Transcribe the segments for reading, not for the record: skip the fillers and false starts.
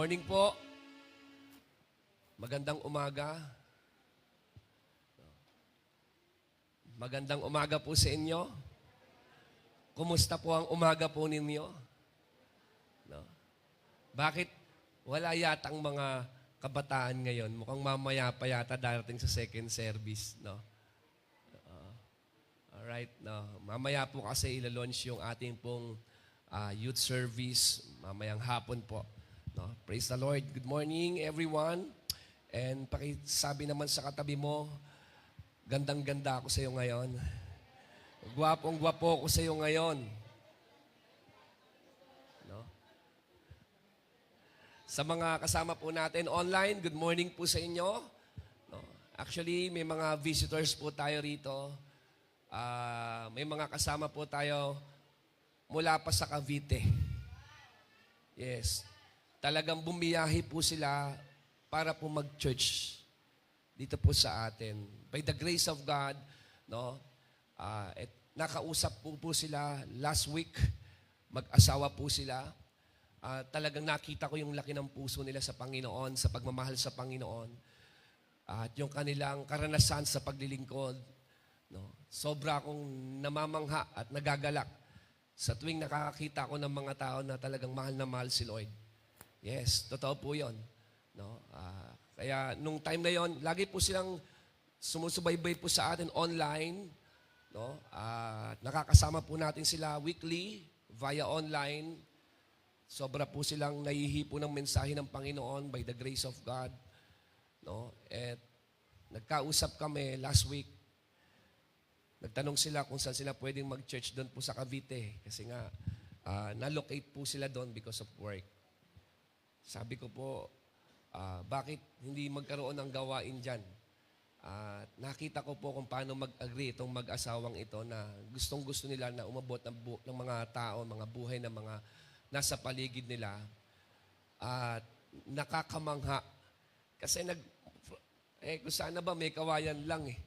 Morning po. Magandang umaga. Magandang umaga po sa inyo. Kumusta po ang umaga po ninyo? No? Bakit wala yatang mga kabataan ngayon? Mukhang mamaya pa yata darating sa second service. No? Alright. No? Mamaya po kasi ila-launch yung ating pong youth service. Mamayang hapon po. No? Praise the Lord. Good morning, everyone. And pakisabi naman sa katabi mo, gandang-ganda ako sa iyo ngayon. Gwapong-gwapo ako sa iyo ngayon. No? Sa mga kasama po natin online, good morning po sa inyo. No? Actually, may mga visitors po tayo rito. May mga kasama po tayo mula pa sa Cavite. Yes. Talagang bumiyahe po sila para po mag-church dito po sa atin. By the grace of God, no, nakausap po sila last week, mag-asawa po sila. Talagang nakita ko yung laki ng puso nila sa Panginoon, sa pagmamahal sa Panginoon. At yung kanilang karanasan sa paglilingkod. No, sobra akong namamangha at nagagalak sa tuwing nakakakita ko ng mga tao na talagang mahal na mahal si Lord. Yes, totoo po yun. No? Kaya nung time na yon, lagi po silang sumusubaybay po sa atin online. No? Nakakasama po natin sila weekly via online. Sobra po silang nahihipo ng mensahe ng Panginoon by the grace of God. No? At nagkausap kami last week. Nagtanong sila kung saan sila pwedeng mag-church doon po sa Cavite. Kasi nga, na-locate po sila doon because of work. Sabi ko po, bakit hindi magkaroon ng gawain dyan? Nakita ko po kung paano mag-agree itong mag-asawang ito na gustong-gusto nila na umabot ng mga tao, mga buhay ng mga nasa paligid nila. At nakakamangha. Kasi kung sana ba may kawayan lang eh.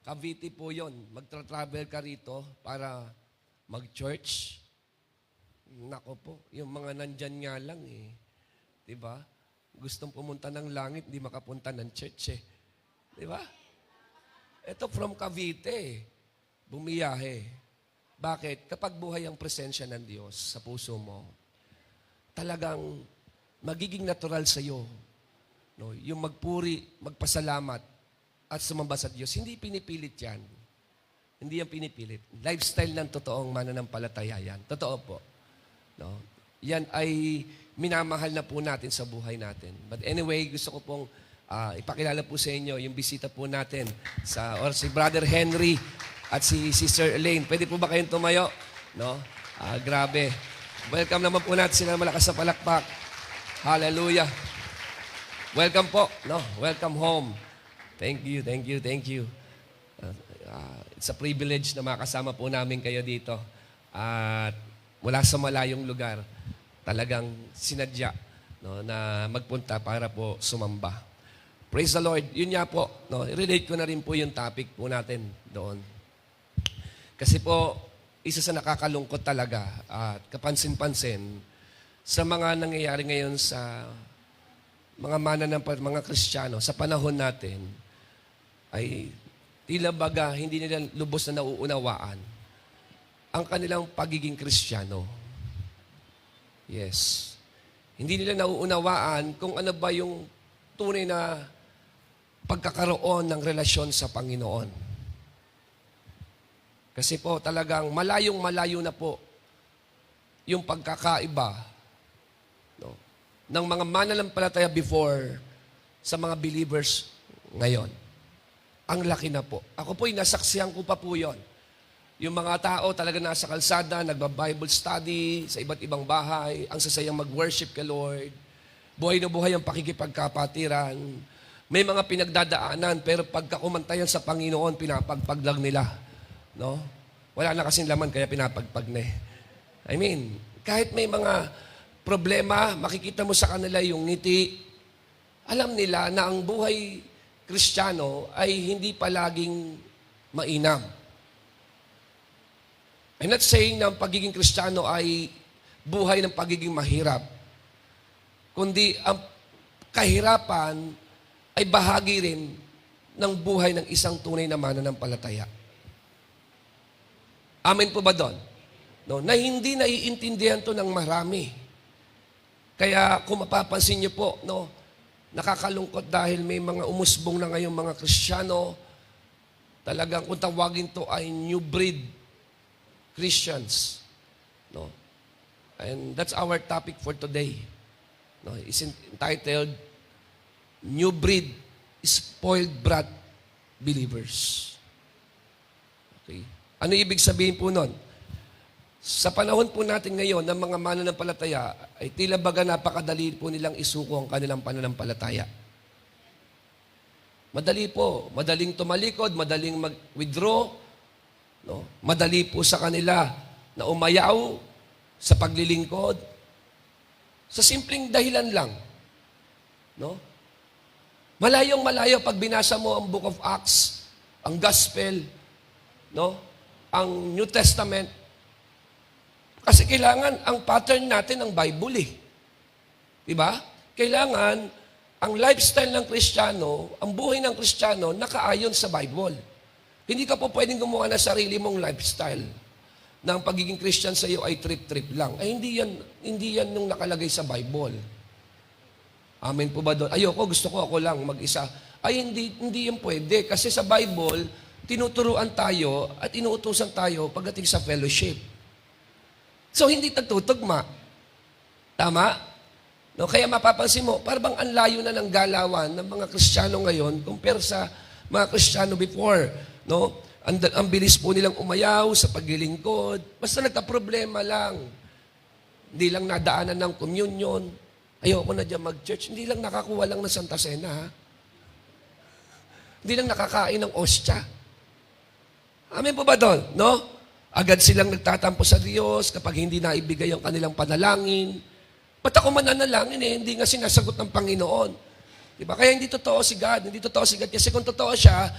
Cavite po yon. Magtra-travel ka rito para mag-church. Nako po, yung mga nandyan nga lang eh. Diba? Gustong pumunta ng langit, hindi makapunta ng church eh. Diba? Ito from Cavite, bumiyahe. Bakit? Kapag buhay ang presensya ng Diyos sa puso mo, talagang magiging natural sa iyo. No? Yung magpuri, magpasalamat, at sumamba sa Diyos. Hindi pinipilit yan. Hindi yan pinipilit. Lifestyle ng totoong mananampalataya yan. Totoo po. No? Yan ay minamahal na po natin sa buhay natin. But anyway, gusto ko pong ipakilala po sa inyo yung bisita po natin si Brother Henry at si Sister Elaine. Pwede po ba kayong tumayo? No? Grabe. Welcome naman po natin sila malakas sa palakpak. Hallelujah. Welcome po. No? Welcome home. Thank you, thank you, thank you. It's a privilege na makasama po namin kayo dito. At mula sa malayong lugar, talagang sinadya na magpunta para po sumamba. Praise the Lord. Yun nga po, relate ko na rin po yung topic po natin doon. Kasi po, isa sa nakakalungkot talaga at kapansin-pansin sa mga nangyayari ngayon sa mga Kristiyano sa panahon natin, ay tila baga hindi nila lubos na nauunawaan ang kanilang pagiging Kristiyano. Yes. Hindi nila nauunawaan kung ano ba yung tunay na pagkakaroon ng relasyon sa Panginoon. Kasi po talagang malayong-malayo na po yung pagkakaiba ng mga mananampalataya before sa mga believers ngayon. Ang laki na po. Ako po'y nasaksihan ko pa po yon. Yung mga tao talaga nasa kalsada, nagba-Bible study sa iba't ibang bahay, ang sasayang mag-worship kay Lord. Buhay na buhay ang pakikipagkapatiran. May mga pinagdadaanan, pero pagkakumantayan sa Panginoon, pinapagpag lang nila. No? Wala na kasing laman, kaya pinapagpag na eh. I mean, kahit may mga problema, makikita mo sa kanila yung ngiti. Alam nila na ang buhay Kristiyano ay hindi palaging mainam. I'm not saying na ang pagiging Kristiyano ay buhay ng pagiging mahirap. kundi ang kahirapan ay bahagi rin ng buhay ng isang tunay na mananampalataya. Amen po ba doon? No, na hindi naiintindihan to ng marami. Kaya kung mapapansin niyo po, no, nakakalungkot dahil may mga umusbong na ngayong mga Kristiyano, talagang kung tawagin to ay new breed Christians. No? And that's our topic for today. No, it's entitled New Breed Spoiled Brat Believers. Okay. Ano ibig sabihin po nun? Sa panahon po natin ngayon ng mga mananampalataya, ay tila baga napakadali po nilang isuko ang kanilang pananampalataya. Madali po. Madaling tumalikod, madaling mag-withdraw. No? Madali po sa kanila na umayaw sa paglilingkod. Sa simpleng dahilan lang. No? Malayong malayo pag binasa mo ang Book of Acts, ang Gospel, no? Ang New Testament. Kasi kailangan ang pattern natin ng Bible eh. Diba? Kailangan ang lifestyle ng Kristiyano, ang buhay ng Kristiyano, nakaayon sa Bible. Hindi ka po pwedeng gumawa ng sarili mong lifestyle na ang pagiging Christian sa iyo ay trip-trip lang. Ay hindi yan yung nakalagay sa Bible. Amen po ba doon? Ayoko, gusto ko ako lang mag-isa. Ay hindi yan pwede. Kasi sa Bible, tinuturuan tayo at inuutusan tayo pagdating sa fellowship. So, hindi tagtutugma. Tama? No, kaya mapapansin mo, parang ang layo na ng galawan ng mga Kristiyano ngayon compare sa mga Kristiyano before. No? Ang bilis po nilang umayaw sa paglilingkod. Basta nagka-problema lang. Hindi lang nadaanan ng communion. Ayoko na dyan mag-church. Hindi lang nakakuha lang ng Santa Cena. Ha? Hindi lang nakakain ng ostya. Amen po ba doon? No? Agad silang nagtatampo sa Diyos kapag hindi naibigay ang kanilang panalangin. Ba't ako mananalangin eh? Hindi nga sinasagot ng Panginoon. Diba? Kaya hindi totoo si God. Hindi totoo si God. Kasi kung totoo siya,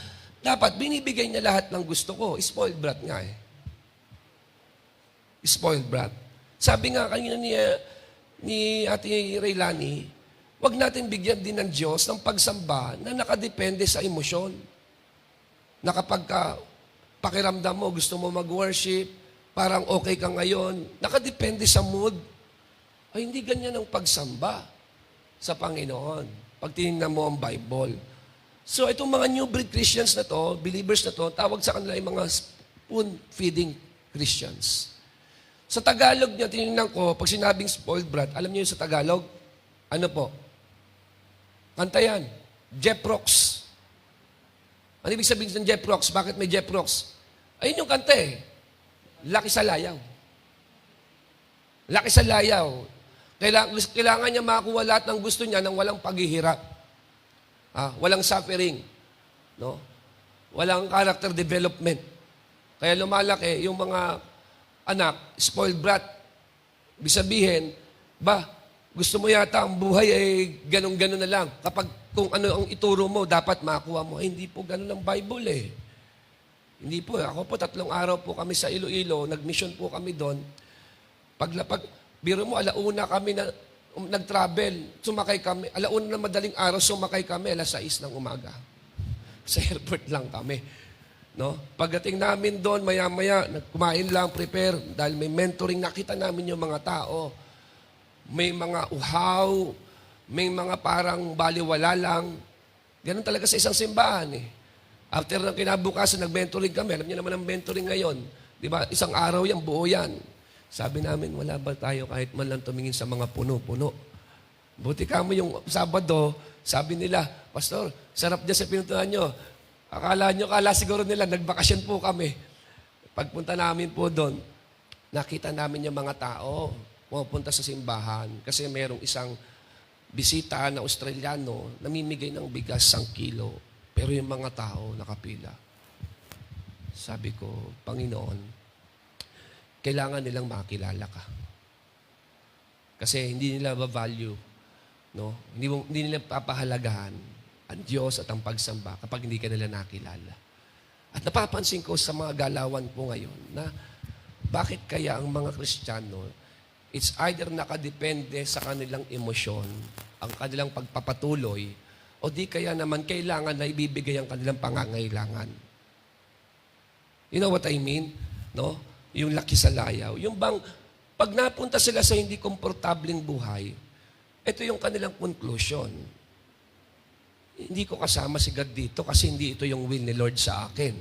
dapat binibigay niya lahat ng gusto ko. Spoiled brat nga eh. Spoiled brat. Sabi nga kanina ni Ate Raylani, wag natin bigyan din ng Diyos ng pagsamba na nakadepende sa emosyon. Na kapag pakiramdam mo, gusto mo mag-worship, parang okay ka ngayon, nakadepende sa mood. Ay, hindi ganyan ang pagsamba sa Panginoon. Pag tinignan mo ang Bible. So, itong mga new breed Christians na to, believers na to, tawag sa kanila yung mga spoon-feeding Christians. Sa Tagalog niya, tinignan ko, pag sinabing spoiled brat, alam niyo yung sa Tagalog? Ano po? Kanta yan. Jeff Rocks. Ano ibig sabihin ng Jeff Rocks? Bakit may Jeff Rocks? Ayun yung kanta eh. Laki sa layaw. Laki sa layaw. Kailangan niya makakuha lahat ng gusto niya nang walang paghihirap. Walang suffering. No? Walang character development. Kaya lumalaki yung mga anak, spoiled brat. Ibig sabihin, gusto mo yata ang buhay ay ganun-ganun na lang. Kapag kung ano ang ituro mo, dapat makuha mo. Ay, hindi po ganun ang Bible eh. Hindi po. Ako po, 3 araw po kami sa Iloilo. Nag-mission po kami doon. Biro mo, alauna kami na nag-travel. Sumakay kami. Alauna na madaling araw, sumakay kami. 6:00 ng umaga. Sa airport lang kami. No? Pagdating namin doon, maya-maya, kumain lang, prepare. Dahil may mentoring, nakita namin yung mga tao. May mga uhaw, may mga parang baliwala lang. Ganun talaga sa isang simbahan eh. After ng kinabukasan, nag-mentoring kami. Alam niyo naman ang mentoring ngayon. Di ba? Isang araw yan, buo yan. Sabi namin, wala ba tayo kahit man lang tumingin sa mga puno-puno? Buti kamo yung Sabado, sabi nila, Pastor, sarap dyan sa pinuntahan nyo. Akala siguro nila, nagbakasyon po kami. Pagpunta namin po doon, nakita namin yung mga tao pumunta sa simbahan kasi mayroong isang bisita na Australiano namimigay ng bigas 1 kilo. Pero yung mga tao nakapila. Sabi ko, Panginoon, kailangan nilang makilala ka. Kasi hindi nila ba-value, no? Hindi nila papahalagahan ang Diyos at ang pagsamba kapag hindi ka nila nakilala. At napapansin ko sa mga galawan po ngayon na bakit kaya ang mga Kristiyano it's either nakadepende sa kanilang emosyon, ang kanilang pagpapatuloy, o di kaya naman kailangan na ibibigay ang kanilang pangangailangan. You know what I mean? No? Yung laki sa layaw. Yung bang, pag napunta sila sa hindi komportableng buhay, ito yung kanilang conclusion. Hindi ko kasama si God dito kasi hindi ito yung will ni Lord sa akin.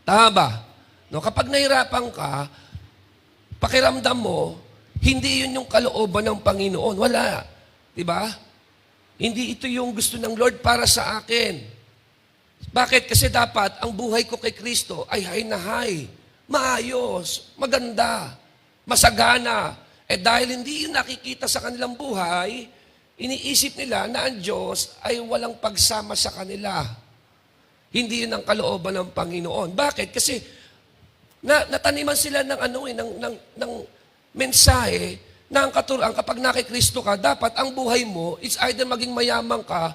Tama ba? No, kapag nahirapan ka, pakiramdam mo, hindi yun yung kalooban ng Panginoon. Wala. Diba? Hindi ito yung gusto ng Lord para sa akin. Bakit? Kasi dapat ang buhay ko kay Kristo ay high na high. Maayos, maganda, masagana. Dahil hindi yun nakikita sa kanilang buhay, iniisip nila na ang Diyos ay walang pagsama sa kanila. Hindi yun ang kalooban ng Panginoon. Bakit? Kasi nataniman sila ng mensahe na ang katuruan, kapag nakikristo ka, dapat ang buhay mo, it's either maging mayaman ka,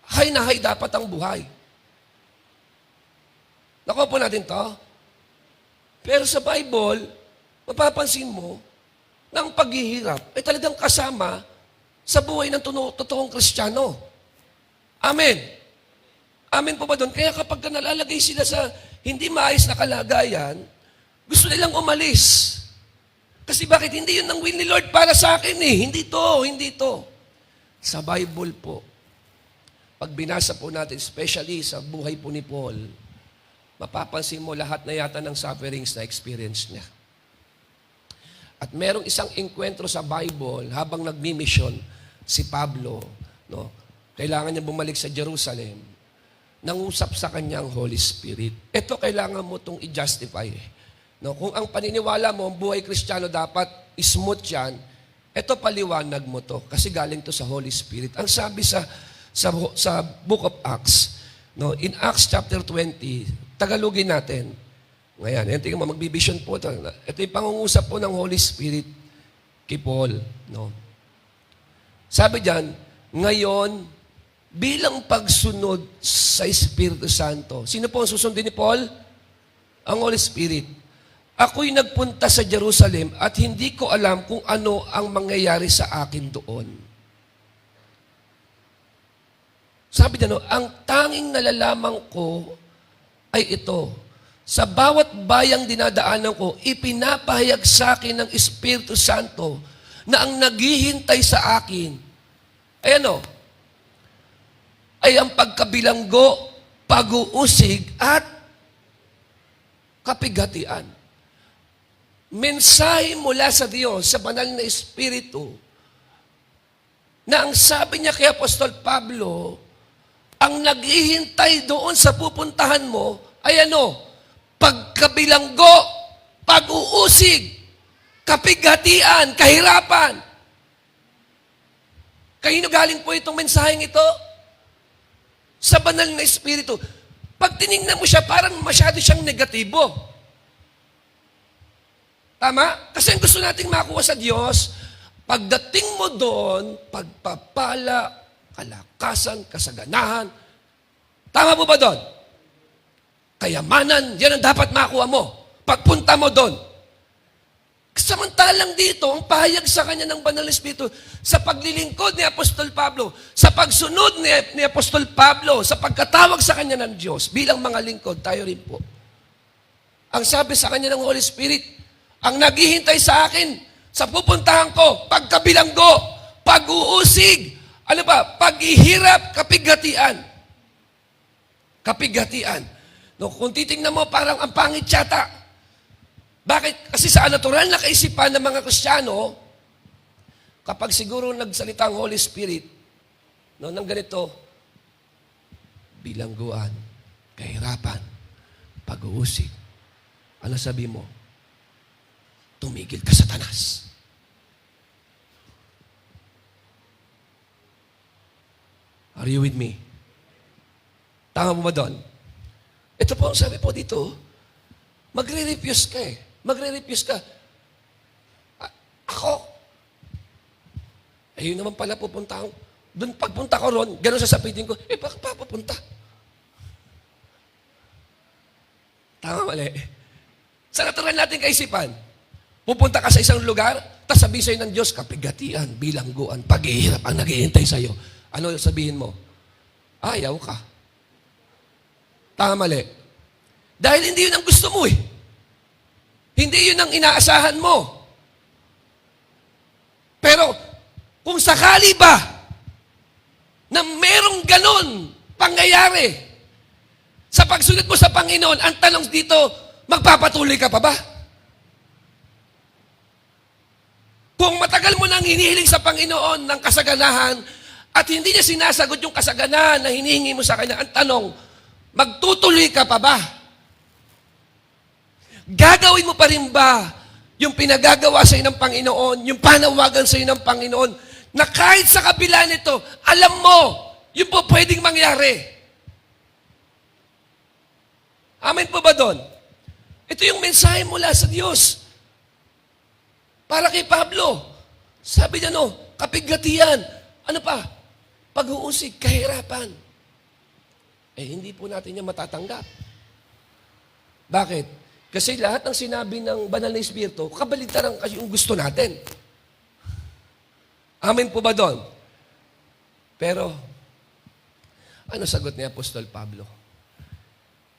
high na high dapat ang buhay. Nakuha po natin to. Pero sa Bible, mapapansin mo, na ang paghihirap ay talagang kasama sa buhay ng totoong Kristiyano. Amen. Amen po ba doon? Kaya kapag nalalagay sila sa hindi maayos na kalagayan, gusto nilang umalis. Kasi bakit? Hindi yun ang will ni Lord para sa akin eh. Hindi to. Sa Bible po, pag binasa po natin, especially sa buhay po ni Paul, mapapansin mo lahat na yata ng sufferings na experience niya. At merong isang enkwentro sa Bible habang nagmi-mission si Pablo, no? Kailangan niya bumalik sa Jerusalem. Nangusap sa kanyang Holy Spirit. Ito kailangan mo itong i-justify. No, kung ang paniniwala mo, ang buhay Kristiyano dapat smooth yan, ito paliwanag mo to kasi galing to sa Holy Spirit. Ang sabi sa Book of Acts, no, in Acts chapter 20, Tagalogin natin. Ngayon, tingnan mo, magbibision po ito. Ito yung pangungusap po ng Holy Spirit kay Paul. No? Sabi diyan, ngayon, bilang pagsunod sa Espiritu Santo, sino po ang susundin ni Paul? Ang Holy Spirit. Ako'y nagpunta sa Jerusalem at hindi ko alam kung ano ang mangyayari sa akin doon. Sabi niya, no, ang tanging nalalaman ko ay ito. Sa bawat bayang dinadaanan ko, ipinapahayag sa akin ng Espiritu Santo na ang naghihintay sa akin, ay ang pagkabilanggo, pag-uusig at kapighatian. Mensahe mula sa Diyos, sa banal na Espiritu, na ang sabi niya kay Apostol Pablo, ang naghihintay doon sa pupuntahan mo ay pagkabilanggo, pag-uusig, kapighatian, kahirapan. Kanino galing po itong mensaheng ito? Sa banal na Espiritu. Pag tinignan mo siya, parang masyado siyang negatibo. Tama? Kasi ang gusto nating makuha sa Diyos, pagdating mo doon, pagpapala, kalakasan, kasaganahan. Tama po ba doon? Kayamanan, yan ang dapat makuha mo. Pagpunta mo doon. Samantalang dito, ang pahayag sa kanya ng Banal na Espiritu, sa paglilingkod ni Apostol Pablo, sa pagsunod ni Apostol Pablo, sa pagkatawag sa kanya ng Diyos, bilang mga lingkod, tayo rin po. Ang sabi sa kanya ng Holy Spirit, ang naghihintay sa akin, sa pupuntahan ko, pagkabilanggo, pag-uusig, paghihirap, kapighatian. Kapighatian. No, kung titingnan mo, parang ang pangit yata. Bakit? Kasi sa natural na kaisipan ng mga Kristiyano, kapag siguro nagsalita ang Holy Spirit, no, ng ganito, bilangguan, kahirapan, pag-uusig. Ano sabi mo? Tumigil ka, Satanas. Are you with me? Tama mo ba doon? Ito po ang sabi po dito, magre-refuse ka eh. Magre-refuse ka. Ako, ayun naman pala pupunta ako. Doon pagpunta ko ron, gano'n sasapitin ko, bakit pa pupunta? Tama mali. Sa natural natin kaisipan, pupunta ka sa isang lugar, tas sabihin sa'yo ng Diyos, kapigatian, bilangguan, paghihirap ang naghihintay sa'yo. Ano sabihin mo? Ayaw ka. Tama, mali. Dahil hindi yun ang gusto mo eh. Hindi yun ang inaasahan mo. Pero, kung sakali ba na merong ganon pangyayari sa pagsunod mo sa Panginoon, ang tanong dito, magpapatuloy ka pa ba? Kung matagal mo nang hinihiling sa Panginoon ng kasaganahan at hindi niya sinasagot yung kasaganahan na hinihingi mo sa Kanya, ang tanong, magtutuloy ka pa ba? Gagawin mo pa rin ba yung pinagagawa sa iyo ng Panginoon, yung panawagan sa iyo ng Panginoon, na kahit sa kabila nito, alam mo, yun po pwedeng mangyari. Amen po ba doon? Ito yung mensahe mula sa Diyos. Para kay Pablo, sabi niya kapigatian, ano pa? Pag-uusig, kahirapan. Hindi po natin yan matatanggap. Bakit? Kasi lahat ng sinabi ng Banal na Espiritu, kabaligtaran kasi yung gusto natin. Amen po ba doon? Pero, ano sagot ni Apostol Pablo?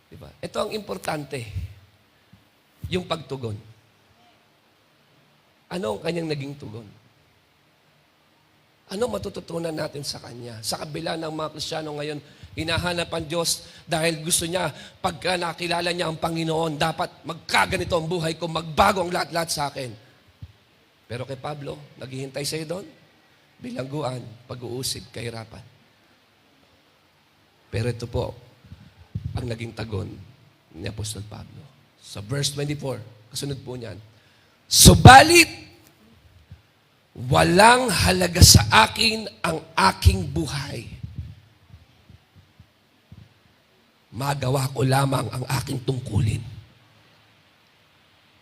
Diba? Ito ang importante, yung pagtugon. Ano ang kanyang naging tugon? Ano matututunan natin sa kanya? Sa kabila ng mga Kristiyano ngayon, hinahanap ang Diyos dahil gusto niya, pagka nakilala niya ang Panginoon, dapat magkaganito ang buhay ko, magbago ang lahat-lahat sa akin. Pero kay Pablo, naghihintay sa'yo doon, bilangguan, pag-uusig, kahirapan. Pero ito po, ang naging tagon ni Apostol Pablo. Sa verse 24, kasunod po niyan, subalit, walang halaga sa akin ang aking buhay. Magawa ko lamang ang aking tungkulin.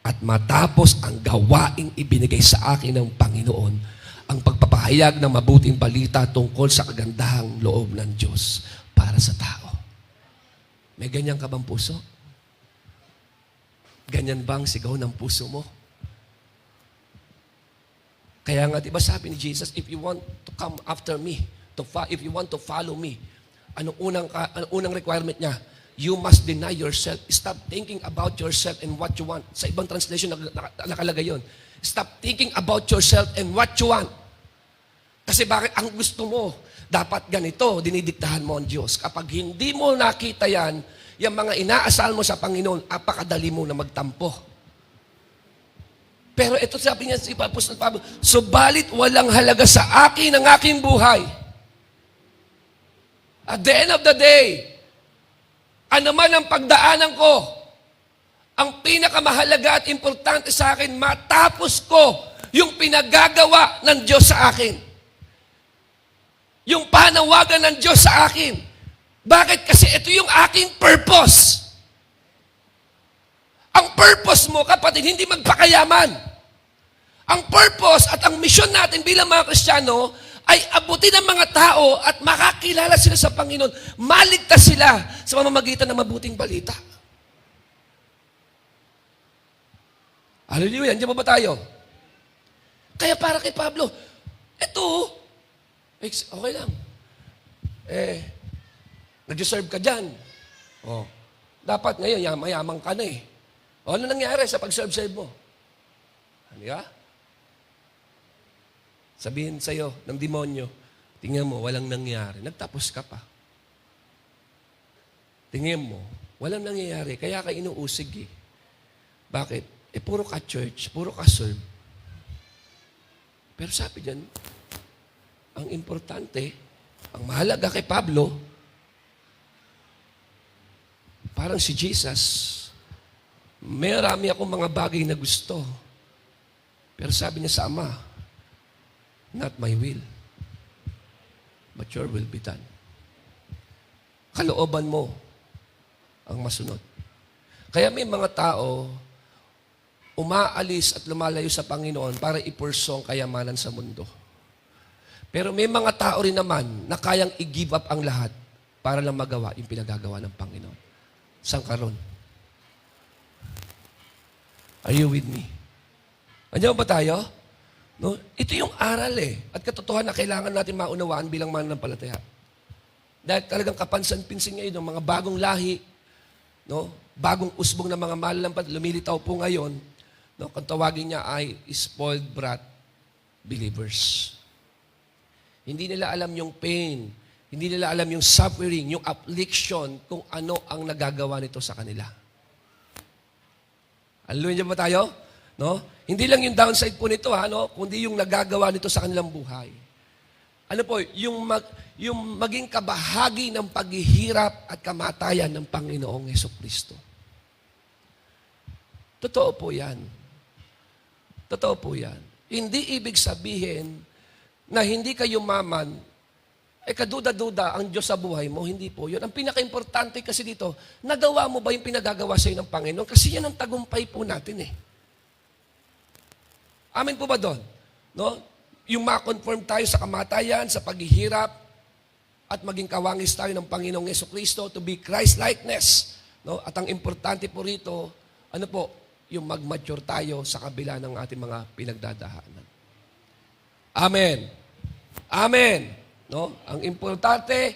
At matapos ang gawaing ibinigay sa akin ng Panginoon, ang pagpapahayag ng mabuting balita tungkol sa kagandahang loob ng Diyos para sa tao. May ganyan ka bang puso? Ganyan bang sigaw ng puso mo? Kaya nga, diba sabi ni Jesus, if you want to come after me, if you want to follow me, anong unang requirement niya? You must deny yourself. Stop thinking about yourself and what you want. Sa ibang translation, nakalagay yun. Stop thinking about yourself and what you want. Kasi bakit ang gusto mo, dapat ganito, dinidiktahan mo ang Diyos. Kapag hindi mo nakita yan, yung mga inaasal mo sa Panginoon, apakadali mo na magtampo. Pero ito sabi niya si Apostol Pablo, subalit walang halaga sa akin ang aking buhay. At the end of the day, ano man ang pagdaanan ko, ang pinakamahalaga at importante sa akin, matapos ko yung pinagagawa ng Diyos sa akin. Yung panawagan ng Diyos sa akin. Bakit? Kasi ito yung aking purpose. Ang purpose mo, kapatid, hindi magpakayaman. Ang purpose at ang misyon natin bilang mga Kristiyano ay abutin ang mga tao at makakilala sila sa Panginoon. Maligtas sila sa pamamagitan ng mabuting balita. Hallelujah. Andiyan ba tayo? Kaya para kay Pablo, ito, okay lang. Nag-deserve ka dyan. Dapat ngayon, mayaman ka na eh. Ano nangyari sa pag-serve mo? Ano ka? Sabihin sa'yo ng demonyo, tingnan mo, walang nangyari. Nagtapos ka pa. Tingnan mo, walang nangyayari. Kaya ka inuusig eh. Bakit? Puro ka church, puro ka serve. Pero sabi dyan, ang importante, ang mahalaga kay Pablo, parang si Jesus, marami akong mga bagay na gusto. Pero sabi niya sa Ama, not my will, but your will be done. Kalooban mo ang masunod. Kaya may mga tao umaalis at lumalayo sa Panginoon para ipurso ang kayamanan sa mundo. Pero may mga tao rin naman na kayang i-give up ang lahat para lang magawa yung pinagagawa ng Panginoon. Saan ka ron? Are you with me? Andiyan ba tayo? No? Ito yung aral At katotohanan na kailangan natin maunawaan bilang mananampalataya. Dahil talagang kapansan-pinsin ngayon ng mga bagong lahi, no? Bagong usbong ng mga mananampalataya, lumilitaw po ngayon, no? Kung tawagin niya ay spoiled brat believers. Hindi nila alam yung pain, hindi nila alam yung suffering, yung affliction, kung ano ang nagagawa nito sa kanila. Hallelujah ba tayo? No? Hindi lang yung downside po nito, no? Kundi yung nagagawa nito sa kanilang buhay. Ano po, yung maging kabahagi ng paghihirap at kamatayan ng Panginoong Hesukristo. Totoo po yan. Totoo po yan. Hindi ibig sabihin na hindi kayo maman, kaduda-duda ang Diyos sa buhay mo. Hindi po yun. Ang pinaka-importante kasi dito, nagawa mo ba yung pinagagawa sa iyo ng Panginoon? Kasi yan ang tagumpay po natin Amen po ba doon? No? Yung ma-conform tayo sa kamatayan, sa paghihirap, at maging kawangis tayo ng Panginoong Hesukristo to be Christ-likeness. No? At ang importante po rito, ano po, yung mag-mature tayo sa kabila ng ating mga pinagdadaanan. Amen. Amen. No? Ang importante,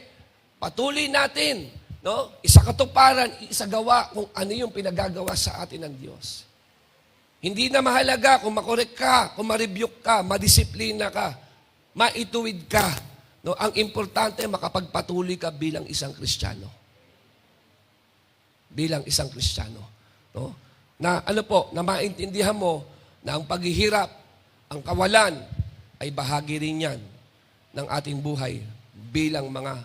patuloy natin, no? Isakatuparan, isagawa kung ano yung pinagagawa sa atin ng Diyos. Hindi na mahalaga kung makorek ka, kung ma-rebuke ka, madisiplina ka, maituwid ka. No? Ang importante, makapagpatuloy ka bilang isang Kristiyano. Bilang isang Kristiyano. No? Na ano po, na maintindihan mo na ang paghihirap, ang kawalan, ay bahagi rin yan ng ating buhay bilang mga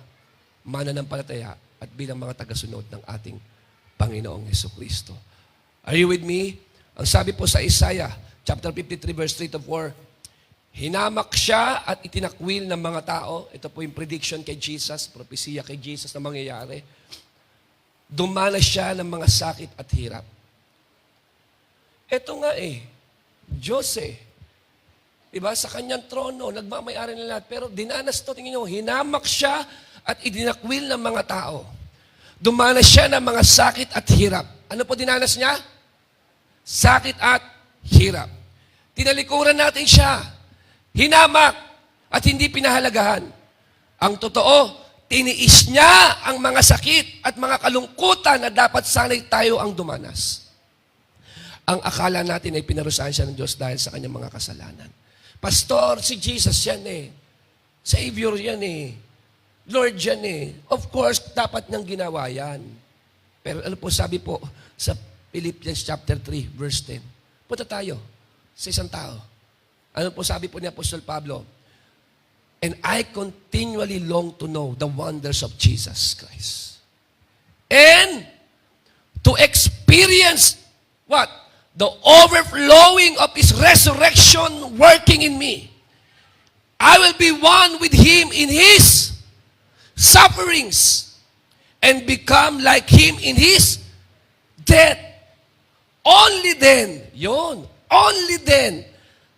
mananampalataya at bilang mga tagasunod ng ating Panginoong Hesukristo. Are you with me? Ang sabi po sa Isaiah, chapter 53, verse 3 to 4, hinamak siya at itinakwil ng mga tao. Ito po yung prediction kay Jesus, propesya kay Jesus na mangyayari. Dumanas siya ng mga sakit at hirap. Ito nga Diyos Diba? Sa kanyang trono, nagmamayari na lahat. Pero dinanas to, tingin nyo, hinamak siya at idinakwil ng mga tao. Dumanas siya ng mga sakit at hirap. Ano po dinanas niya? Sakit at hirap. Tinalikuran natin siya. Hinamak at hindi pinahalagahan. Ang totoo, tiniis niya ang mga sakit at mga kalungkutan na dapat sanay tayo ang dumanas. Ang akala natin ay pinarusahan siya ng Diyos dahil sa kanyang mga kasalanan. Pastor, si Jesus yan Savior yan Lord yan Of course, dapat niyang ginawa yan. Pero ano po sabi po sa Philippians chapter 3, verse 10. Punta tayo sa isang tao. Ano po sabi po ni Apostol Pablo? And I continually long to know the wonders of Jesus Christ. And to experience what? The overflowing of His resurrection working in me. I will be one with Him in His sufferings and become like Him in His death. Only then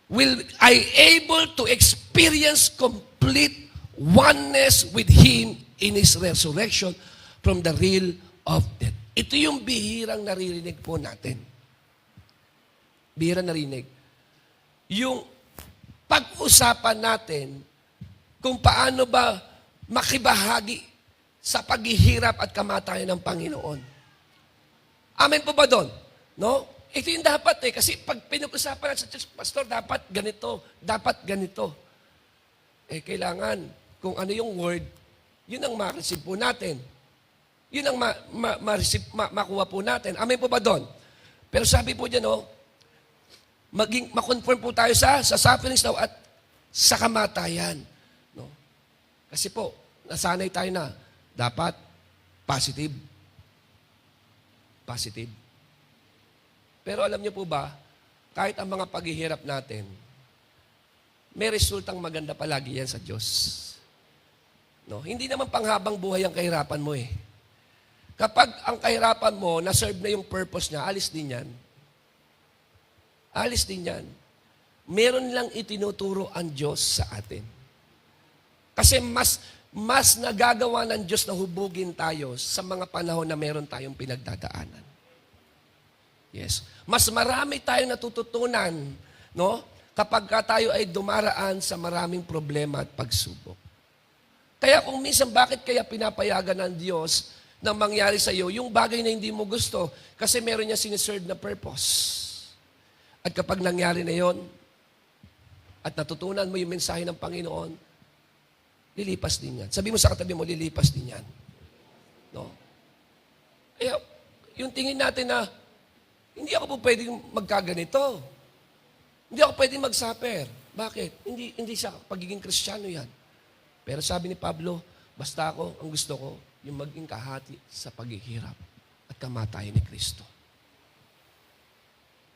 will I able to experience complete oneness with Him in His resurrection from the real of death. Ito yung bihirang naririnig po natin. Bihirang narinig. Yung pag-usapan natin kung paano ba makibahagi sa paghihirap at kamatayan ng Panginoon. Amen po ba doon? No? Ito yung dapat kasi pag pinag-usapan natin sa church, pastor, dapat ganito. Kailangan, kung ano yung word, yun ang ma-receive po natin. Yun ang makuha po natin. Amen po ba doon? Pero sabi po dyan, ma-confirm po tayo sa sufferings daw at sa kamatayan. No? Kasi po, nasanay tayo na dapat positive. Positive. Pero alam niyo po ba, kahit ang mga paghihirap natin, may resultang maganda palagi yan sa Diyos. No? Hindi naman panghabang buhay ang kahirapan mo Kapag ang kahirapan mo, na-serve na yung purpose niya, alis din yan. Alis din yan. Meron lang itinuturo ang Diyos sa atin. Kasi mas nagagawa ng Diyos na hubugin tayo sa mga panahon na meron tayong pinagdadaanan. Yes. Mas marami tayong natututunan, no? kapag tayo ay dumaraan sa maraming problema at pagsubok. Kaya kung minsan, bakit kaya pinapayagan ng Diyos na mangyari sa iyo yung bagay na hindi mo gusto? Kasi meron niya siniserve na purpose. At kapag nangyari na yon, at natutunan mo yung mensahe ng Panginoon, lilipas din yan. Sabi mo sa katabi mo, lilipas din yan. No? Kaya, yung tingin natin na, hindi ako po pwedeng magkaganito. Hindi ako pwedeng mag-suffer. Bakit? Hindi sa pagiging Kristiyano yan. Pero sabi ni Pablo, basta ako, ang gusto ko, yung maging kahati sa paghihirap at kamatayan ni Kristo.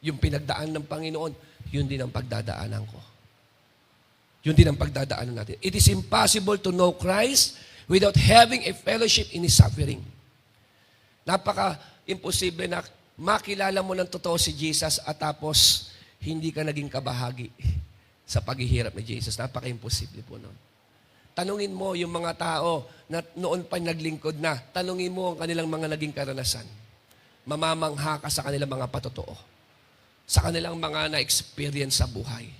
Yung pinagdaan ng Panginoon, yun din ang pagdadaanan ko. Yun din ang pagdadaanan natin. It is impossible to know Christ without having a fellowship in His suffering. Napaka-imposible na makilala mo ng totoo si Jesus at tapos hindi ka naging kabahagi sa paghihirap ni Jesus. Napaka-imposible po noon. Tanungin mo yung mga tao na noon pa naglingkod na. Tanungin mo ang kanilang mga naging karanasan. Mamamangha ka sa kanilang mga patotoo. Sa kanilang mga na-experience sa buhay.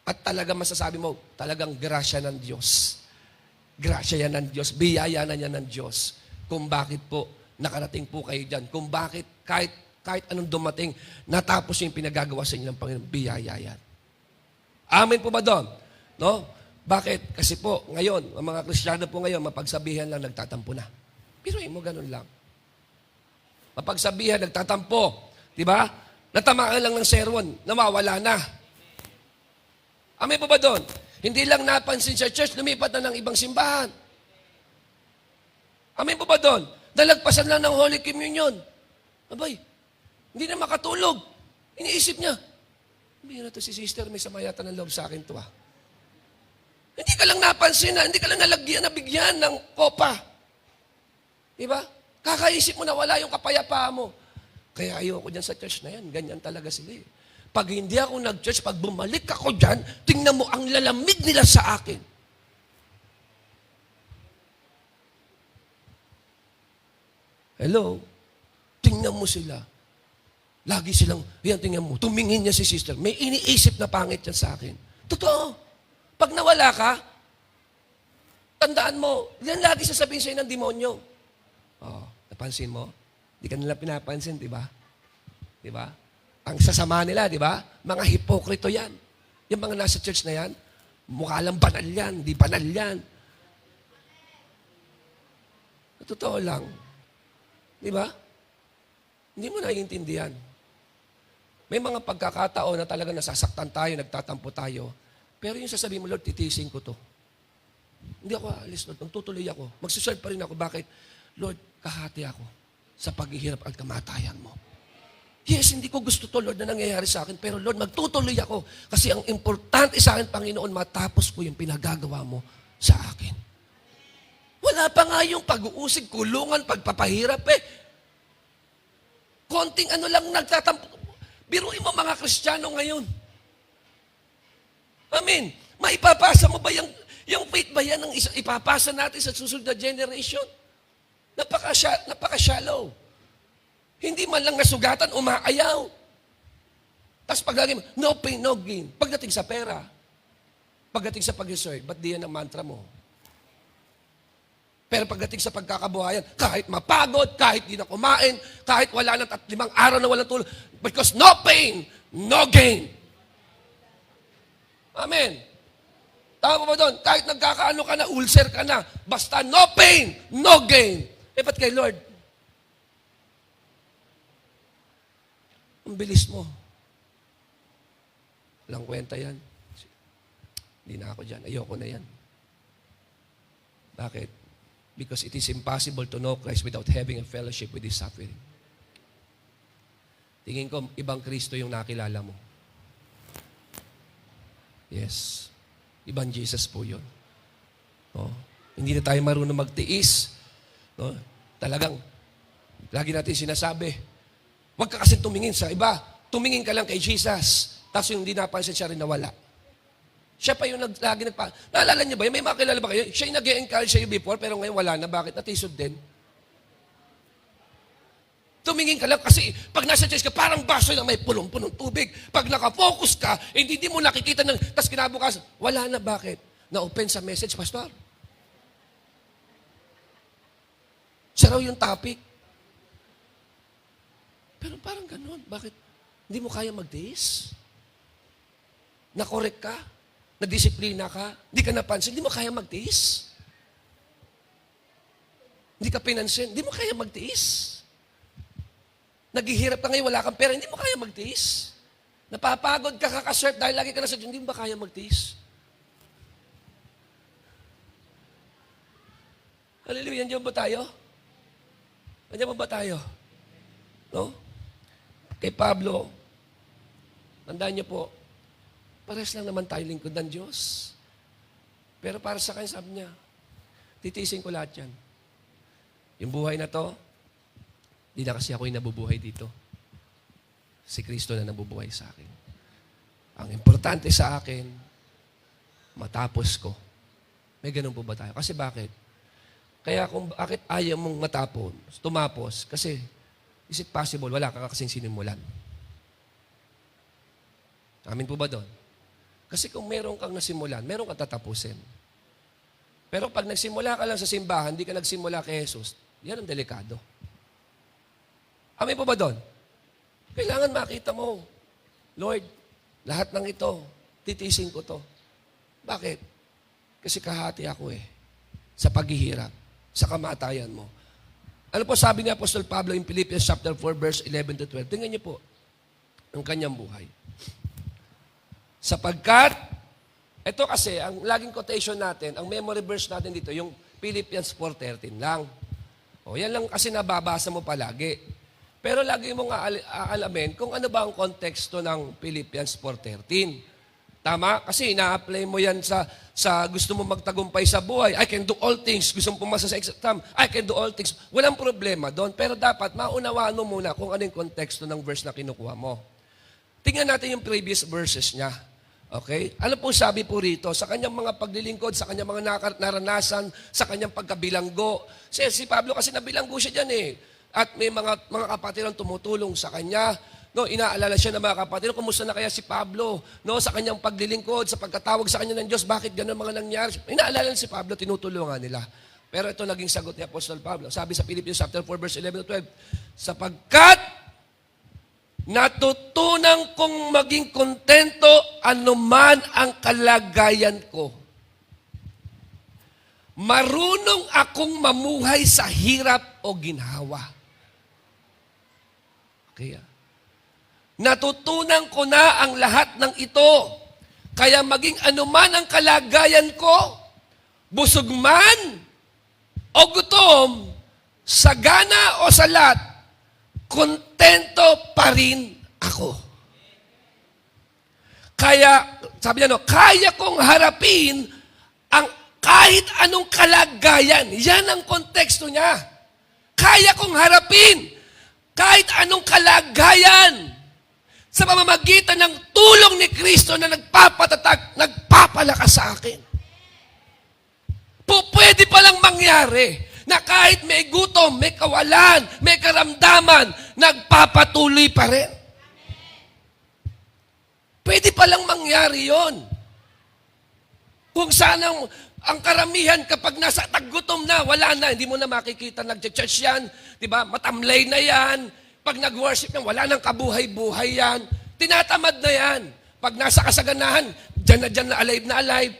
At talaga masasabi mo, talagang grasya ng Diyos. Grasya yan ng Diyos. Biyaya na yan ng Diyos. Kung bakit po nakarating po kayo dyan. Kung bakit kahit anong dumating, natapos yung pinagagawa sa inyo ng Panginoon. Biyaya yan. Amen po ba doon? No? Bakit? Kasi po, ngayon, ang mga Kristiyano po ngayon, mapagsabihan lang, nagtatampo na. Pero mo, ganun lang. Mapagsabihan, nagtatampo. Diba? Natamaan lang ng sermon, nawawala na. Amen po ba doon? Hindi lang napansin sa church, lumipat na ng ibang simbahan. Amen po ba doon? Dalagpasan lang ng Holy Communion. Abay, hindi na makatulog. Iniisip niya, bihira to si sister, may samayatan ng loob sa akin to ah. Hindi ka lang napansin na, hindi ka lang nabigyan ng kopa. Diba? Kakaisip mo na wala yung kapayapaan mo. Kaya ayoko dyan sa church na yan. Ganyan talaga sila eh. Pag hindi ako nag-church, pag bumalik ako dyan, tingnan mo ang lalamig nila sa akin. Hello? Tingnan mo sila. Lagi silang, yan tingnan mo, tumingin niya si sister. May iniisip na pangit yan sa akin. Totoo. Pag nawala ka, tandaan mo, yan lagi sasabihin sa'yo ng demonyo. Oh, napansin mo? Hindi ka nila pinapansin, di ba? Di ba? Ang sasama nila, di ba? Mga hipokrito yan. Yung mga nasa church na yan, mukha lang banal yan, di banal yan. Totoo lang. Di ba? Hindi mo naiintindihan. May mga pagkakataon na talaga nasasaktan tayo, nagtatampo tayo. Pero yung sasabihin mo, Lord, titiisin ko to. Hindi ako aalis, Lord. Magtutuloy ako. Magsuserve pa rin ako. Bakit? Lord, kahati ako sa paghihirap at kamatayan mo. Yes, hindi ko gusto to, Lord, na nangyayari sa akin. Pero Lord, magtutuloy ako. Kasi ang importante sa akin, Panginoon, matapos ko yung pinagagawa mo sa akin. Wala pa nga yung pag-uusig, kulungan, pagpapahirap eh. Konting ano lang nagtatampo. Biruin mo mga Kristiyano ngayon. Amen. Maipapasa mo ba yung faith ba yan ang ipapasa natin sa susunod na generation? Napaka-shallow. Hindi man lang nasugatan, umaayaw. Tapos pagdating mo, no pain, no gain. Pagdating sa pera, pagdating sa pag-reserve, ba't di yan ang mantra mo? Pero pagdating sa pagkakabuhayan, kahit mapagod, kahit di na kumain, kahit wala ng 5 araw na walang tulog, because no pain, no gain. Amen. Tama ba doon? Kahit nagkakaano ka na, ulcer ka na, basta no pain, no gain. Ba't kay Lord? Ang bilis mo. Walang kwenta yan. Hindi na ako dyan. Ayoko na yan. Bakit? Because it is impossible to know Christ without having a fellowship with His suffering. Tingin ko, ibang Kristo yung nakilala mo. Yes. Ibang Jesus po yun. No? Hindi na tayo marunong magtiis. No? Talagang, lagi natin sinasabi, huwag ka kasi tumingin sa iba. Tumingin ka lang kay Jesus. Tapos yung hindi napansin siya rin nawala. Siya pa yung lagi naalala niyo ba yun? May makilala ba kayo? Siya yung nag-e-encourage sa'yo before, pero ngayon wala na. Bakit? Natisod din. Tumingin ka lang kasi pag nasa church ka, parang baso na may punong-punong tubig. Pag nakafocus ka, hindi mo nakikita ng, tas kinabukas, wala na, bakit? Na-open sa message, Pastor. Siya raw yung topic. Pero parang ganun, bakit? Hindi mo kaya magtiis? Na-correct ka? Na-disiplina ka? Hindi ka napansin? Hindi mo kaya magtiis? Hindi ka pinansin? Hindi mo kaya magtiis? Naghihirap ka ngayon, wala kang pera, hindi mo kaya magtiis. Napapagod ka kakasurf dahil lagi ka na sa Diyos, hindi mo ba kaya magtiis? Hallelujah, nandiyan ba tayo? Nandiyan ba tayo? No? Kay Pablo, tandaan niyo po, pares lang naman tayo lingkod ng Diyos. Pero para sa kanya, sabi niya, titiisin ko lahat yan. Yung buhay na to, di na kasi ako yung nabubuhay dito. Si Kristo na nabubuhay sa akin. Ang importante sa akin, matapos ko. May ganun po ba tayo? Kasi bakit? Kaya kung bakit ayaw mong tumapos, kasi is it possible, wala ka kasing sinimulan. Amin po ba doon? Kasi kung meron kang nasimulan, meron kang tatapusin. Pero pag nagsimula ka lang sa simbahan, hindi ka nagsimula kay Jesus, yan ang delikado. Amin po ba doon? Kailangan makita mo, Lord, lahat ng ito, titiisin ko to. Bakit? Kasi kahati ako sa paghihirap, sa kamatayan mo. Ano po sabi ni Apostol Pablo in Philippians chapter 4, verse 11 to 12? Tingnan niyo po ang kanyang buhay. Sapagkat, ito kasi, ang laging quotation natin, ang memory verse natin dito, yung Philippians 4:13 lang. O, yan lang kasi nababasa mo palagi. Pero lagi mong aalamin kung ano ba ang konteksto ng Philippians 4:13. Tama? Kasi ina-apply mo yan sa gusto mo magtagumpay sa buhay. I can do all things. Gusto mo pumasa sa exam. I can do all things. Walang problema doon. Pero dapat maunawaan mo muna kung ano yung konteksto ng verse na kinukuha mo. Tingnan natin yung previous verses niya. Okay? Ano po sabi po rito? Sa kanyang mga paglilingkod, sa kanyang mga naranasan, sa kanyang pagkabilanggo. Si Pablo kasi nabilanggo siya dyan At may mga kapatid ang tumutulong sa kanya. No, inaalala siya ng mga kapatid, kumusta na kaya si Pablo? No, sa kanyang paglilingkod, sa pagkatawag sa kanya ng Diyos, bakit ganun mga nangyari? Inaalala si Pablo, tinutulungan nila. Pero ito naging sagot ni Apostol Pablo. Sabi sa Philippians chapter 4, verse 11 to 12, sapagkat natutunan kong maging kontento anuman ang kalagayan ko. Marunong akong mamuhay sa hirap o ginhawa. Kaya, natutunan ko na ang lahat ng ito. Kaya maging anuman ang kalagayan ko, busog man o gutom, sagana o salat, kontento pa rin ako. Kaya, sabi niya, kaya kong harapin ang kahit anong kalagayan. Yan ang konteksto niya. Kaya kong harapin kahit anong kalagayan sa pamamagitan ng tulong ni Kristo na nagpapatatag, nagpapalakas sa akin. Pwede palang mangyari na kahit may gutom, may kawalan, may karamdaman, nagpapatuloy pa rin. Pwede palang mangyari yon. Kung saan ang karamihan kapag nasa taggutom na, wala na, hindi mo na makikita nag-church yan, di ba? Matamlay na yan. Pag nag-worship yan, wala nang kabuhay-buhay yan. Tinatamad na yan. Pag nasa kasaganahan, dyan na alive.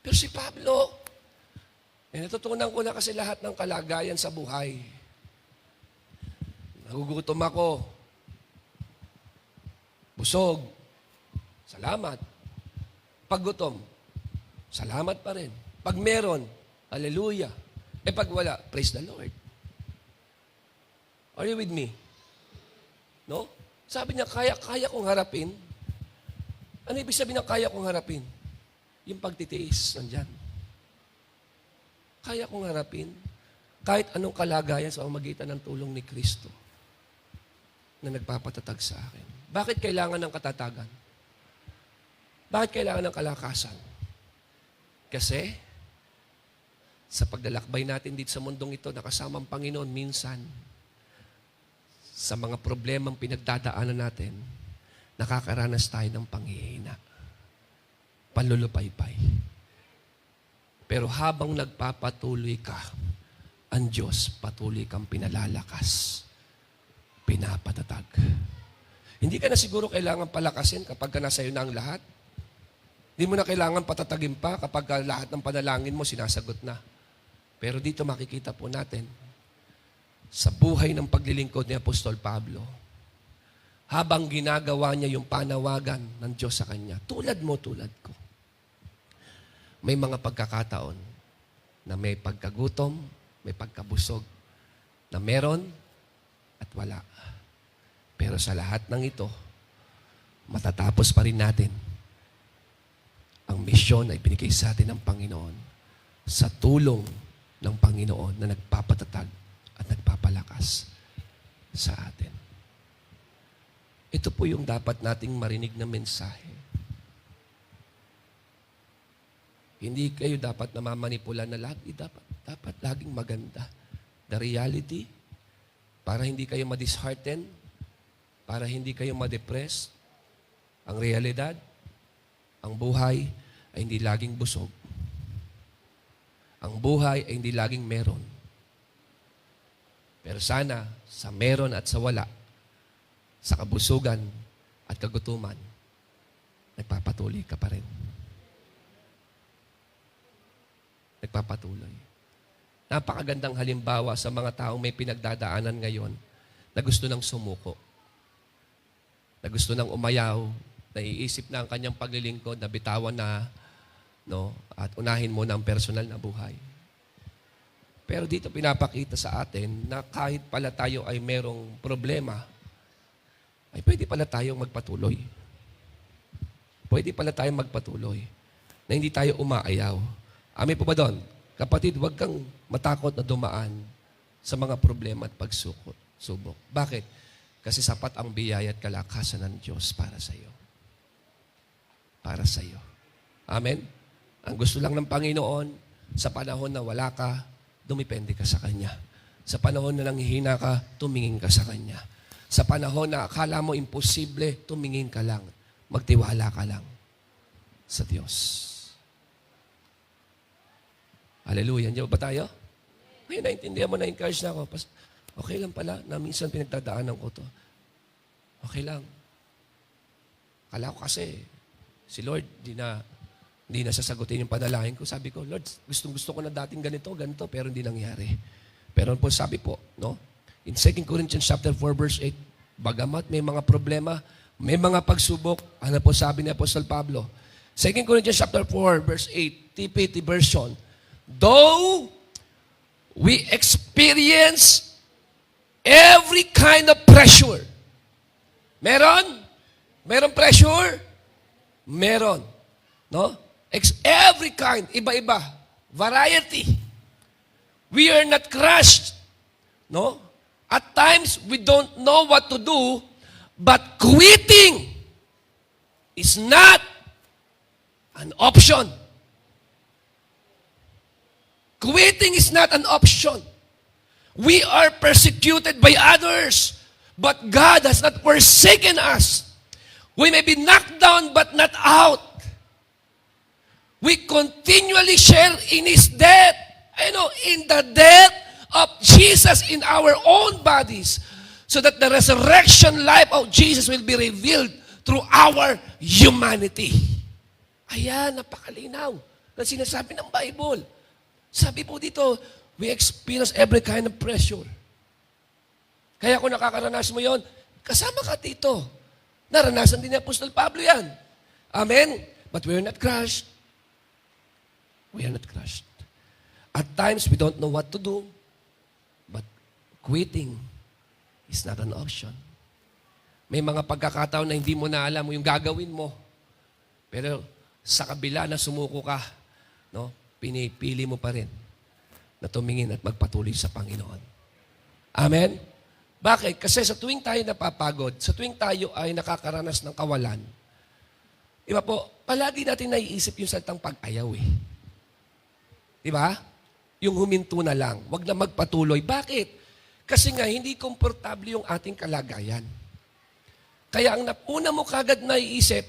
Pero si Pablo, natutunan ko na kasi lahat ng kalagayan sa buhay. Nagugutom ako. Busog. Salamat. Pag gutom, salamat pa rin. Pag meron, hallelujah. Pag wala, praise the Lord. Are you with me? No? Sabi niya, kaya kong harapin. Ano ibig sabihin ng kaya kong harapin? Yung pagtitiis, nandyan. Kaya kong harapin kahit anong kalagayan sa pamamagitan ng tulong ni Kristo na nagpapatatag sa akin. Bakit kailangan ng katatagan? Bakit kailangan ng kalakasan? Kasi sa paglalakbay natin dito sa mundong ito, nakasama ang Panginoon minsan, sa mga problemang pinagdadaanan natin, nakakaranas tayo ng panghihina, panlulupaypay. Pero habang nagpapatuloy ka, ang Diyos patuloy kang pinalalakas, pinapatatag. Hindi ka na siguro kailangan palakasin kapag ka nasa iyo na ang lahat. Hindi mo na kailangan patatagin pa kapag ka lahat ng panalangin mo sinasagot na. Pero dito makikita po natin, sa buhay ng paglilingkod ni Apostol Pablo, habang ginagawa niya yung panawagan ng Diyos sa kanya, tulad mo, tulad ko, may mga pagkakataon na may pagkagutom, may pagkabusog, na meron at wala. Pero sa lahat ng ito, matatapos pa rin natin. Ang misyon ay binigay sa atin ng Panginoon sa tulong ng Panginoon na nagpapatatag at nagpapalakas sa atin. Ito po yung dapat nating marinig na mensahe. Hindi kayo dapat namamanipula na lagi. Dapat laging maganda. The reality, para hindi kayo ma-dishearten, para hindi kayo ma-depress. Ang realidad, ang buhay ay hindi laging busog. Ang buhay ay hindi laging meron. Pero sana, sa meron at sa wala, sa kabusugan at kagutuman, nagpapatuloy ka pa rin. Nagpapatuloy. Napakagandang halimbawa sa mga taong may pinagdadaanan ngayon na gusto nang sumuko. Na gusto nang umayaw, naiisip na ang kanyang paglilingkod, na bitawan na, no, at unahin mo na ang personal na buhay. Pero dito pinapakita sa atin na kahit pala tayo ay merong problema, ay pwede pala tayong magpatuloy. Pwede pala tayong magpatuloy. Na hindi tayo umaayaw. Amin po ba doon? Kapatid, huwag kang matakot na dumaan sa mga problema at pagsubok. Bakit? Kasi sapat ang biyaya at kalakasan ng Diyos para sa iyo. Para sa iyo. Amen? Ang gusto lang ng Panginoon, sa panahon na wala ka, dumipende ka sa Kanya. Sa panahon na nanghihina ka, tumingin ka sa Kanya. Sa panahon na akala mo imposible, tumingin ka lang. Magtiwala ka lang sa Diyos. Hallelujah. Diyan ba tayo? Ngayon, naintindihan mo, na-encourage na ako. Okay lang pala na minsan pinagdadaanan ko to. Okay lang. Akala ko kasi, si Lord, hindi na sasagutin yung panalangin ko. Sabi ko, Lord, gusto ko na dating ganito, pero hindi nangyari. Pero po sabi po, no? In 2 Corinthians chapter 4, verse 8, bagamat may mga problema, may mga pagsubok, ano po sabi ni Apostol Pablo? 2 Corinthians chapter 4, verse 8, TPT version, though we experience every kind of pressure. Meron? Meron pressure? Meron. No? Every kind, iba-iba. Variety. We are not crushed. No? At times, we don't know what to do, but quitting is not an option. Quitting is not an option. We are persecuted by others, but God has not forsaken us. We may be knocked down, but not out. We continually share in His death. In the death of Jesus in our own bodies, so that the resurrection life of Jesus will be revealed through our humanity. Ayan, napakalinaw na sinasabi ng Bible. Sabi po dito, we experience every kind of pressure. Kaya kung nakakaranas mo yon, kasama ka dito. Naranasan din ni Apostol Pablo yan. Amen? But we are not crushed. We are not crushed. At times, we don't know what to do. But quitting is not an option. May mga pagkakataon na hindi mo na alam yung gagawin mo. Pero sa kabila na sumuko ka, no, pinipili mo pa rin na tumingin at magpatuloy sa Panginoon. Amen? Bakit? Kasi sa tuwing tayo napapagod, sa tuwing tayo ay nakakaranas ng kawalan, iba po, palagi natin naiisip yung salitang pag-ayaw eh. Di ba? Yung huminto na lang. Huwag na magpatuloy. Bakit? Kasi nga, hindi komportable yung ating kalagayan. Kaya ang una mo kagad naiisip,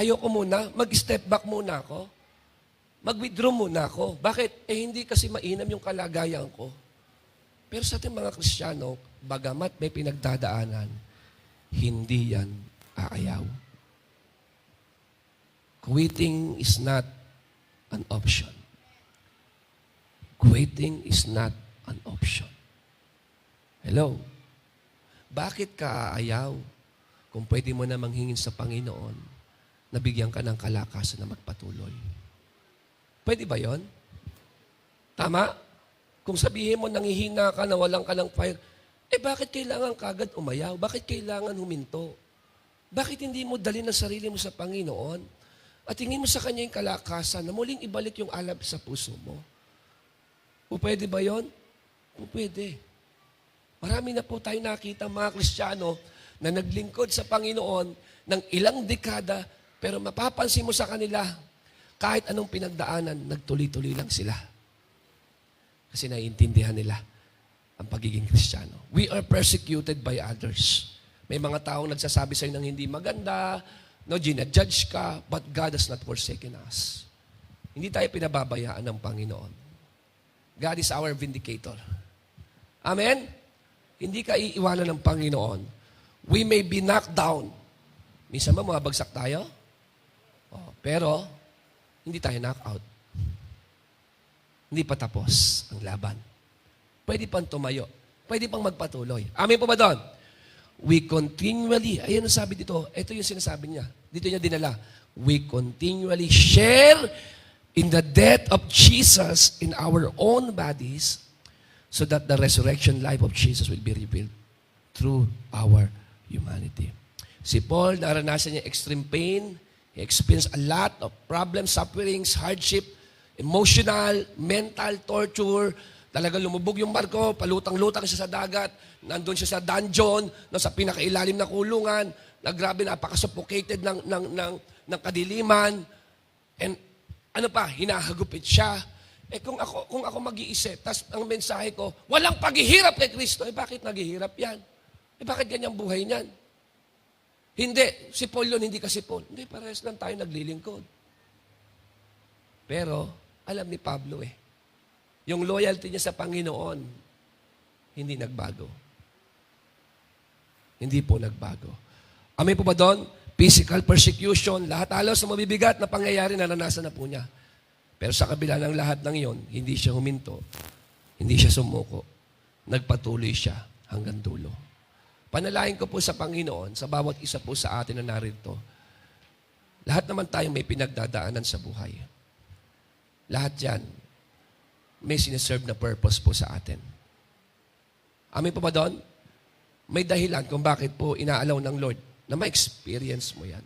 ayoko muna, mag-step back muna ako. Mag-withdraw muna ako. Bakit? Hindi kasi mainam yung kalagayan ko. Pero sa ating mga Kristiyano, bagamat may pinagdadaanan, hindi yan aayaw. Quitting is not an option. Quitting is not an option. Hello? Bakit ka aayaw kung pwede mo na manghingin sa Panginoon na bigyan ka ng kalakasan na magpatuloy? Pwede ba yon? Tama? Kung sabihin mo nangihina ka na walang ka ng fire, bakit kailangan kagad umayaw? Bakit kailangan huminto? Bakit hindi mo dalhin ang sarili mo sa Panginoon at tingin mo sa Kanya yung kalakasan na muling ibalik yung alab sa puso mo? Pwede ba yon? Pwede. Marami na po tayo nakita mga Kristiyano na naglingkod sa Panginoon ng ilang dekada, pero mapapansin mo sa kanila, kahit anong pinagdaanan, nagtuloy-tuloy lang sila. Kasi naiintindihan nila ang pagiging Kristiyano. We are persecuted by others. May mga taong nagsasabi sa'yo ng hindi maganda, ginajudge ka, but God has not forsaken us. Hindi tayo pinababayaan ng Panginoon. God is our vindicator. Amen? Hindi ka iiwanan ng Panginoon. We may be knocked down. Minsan ba mabagsak tayo? Pero, hindi tayo knock out. Hindi pa tapos ang laban. Pwede pang tumayo. Pwede pang magpatuloy. Amen po ba doon? We continually, ayan ang sabi dito, ito yung sinasabi niya. Dito niya dinala. We continually share in the death of Jesus in our own bodies so that the resurrection life of Jesus will be revealed through our humanity. Si Paul, naranasan niya extreme pain. He experienced a lot of problems, sufferings, hardship, emotional, mental torture. Talagang lumubog yung barko, palutang-lutang siya sa dagat, nandun siya sa dungeon, sa pinakailalim na kulungan, na grabe, napaka-suffocated ng kadiliman. And ano pa, hinahagupit siya. Kung ako mag-iisip, tas ang mensahe ko, walang paghihirap kay Kristo, bakit naghihirap yan? Bakit ganyang buhay niyan? Hindi, si Paul yun, hindi ka si Paul. Hindi, parehas lang tayo naglilingkod. Pero, alam ni Pablo yung loyalty niya sa Panginoon, hindi nagbago. Hindi po nagbago. Amin po ba doon? Physical persecution, lahat halos sa mabibigat na pangyayari naranasan na po niya. Pero sa kabila ng lahat ng iyon, hindi siya huminto, hindi siya sumuko, nagpatuloy siya hanggang dulo. Panalangin ko po sa Panginoon, sa bawat isa po sa atin na narito, lahat naman tayo may pinagdadaanan sa buhay. Lahat yan, may sineserve na purpose po sa atin. Amin po ba doon? May dahilan kung bakit po inaalaw ng Lord na ma-experience mo yan.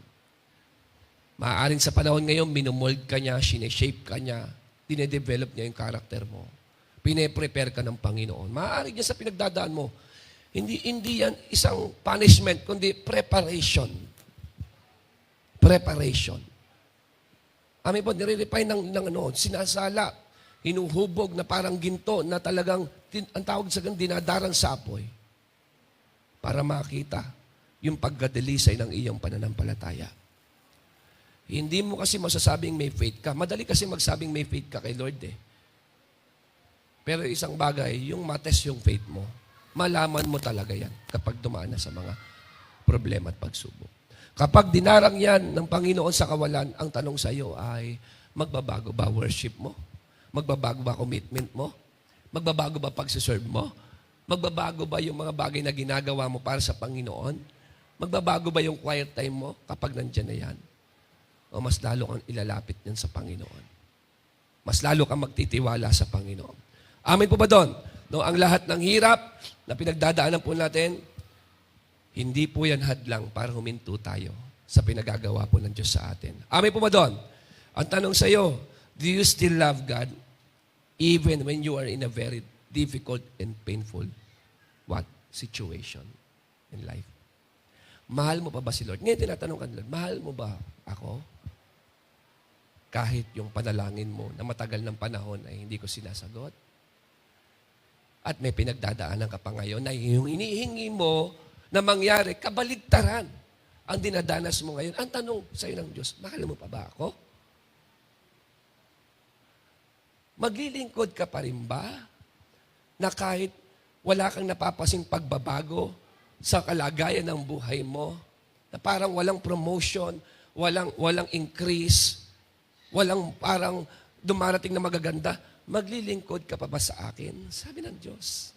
Maaaring sa panahon ngayon, minumold ka niya, sineshape ka niya, dinedevelop niya yung karakter mo. Pine-prepare ka ng Panginoon. Maaaring niya sa pinagdadaan mo, hindi yan isang punishment, kundi preparation. Preparation. Amin po, nire-refine sinasala, hinuhubog na parang ginto na talagang, ang tawag sa dinadarang sa apoy para makita yung pagkadalisay ng iyong pananampalataya. Hindi mo kasi masasabing may faith ka. Madali kasi magsabing may faith ka kay Lord Pero isang bagay, yung mates yung faith mo, malaman mo talaga yan kapag dumaan na sa mga problema at pagsubok. Kapag dinarang yan ng Panginoon sa kawalan, ang tanong sa iyo ay, magbabago ba worship mo? Magbabago ba commitment mo? Magbabago ba pagsiserve mo? Magbabago ba yung mga bagay na ginagawa mo para sa Panginoon? Magbabago ba yung quiet time mo kapag nandyan na yan? O mas lalo kang ilalapit yan sa Panginoon? Mas lalo kang magtitiwala sa Panginoon. Amin po ba doon? No, ang lahat ng hirap na pinagdadaanan po natin, hindi po yan hadlang para huminto tayo sa pinagagawa po ng Diyos sa atin. Amin po ba doon? Ang tanong sa iyo, do you still love God even when you are in a very difficult and painful situation in life? Mahal mo pa ba si Lord? Ngayon tinatanong ka, Lord, mahal mo ba ako? Kahit yung panalangin mo na matagal ng panahon ay hindi ko sinasagot? At may pinagdadaanan ka pa ngayon na yung hinihingi mo na mangyari, kabaligtaran ang dinadanas mo ngayon. Ang tanong sa iyo ng Diyos, mahal mo pa ba ako? Maglilingkod ka pa rin ba na kahit wala kang napapasing pagbabago sa kalagayan ng buhay mo, na parang walang promotion, walang increase, walang parang dumarating na magaganda, maglilingkod ka pa ba sa akin? Sabi ng Diyos.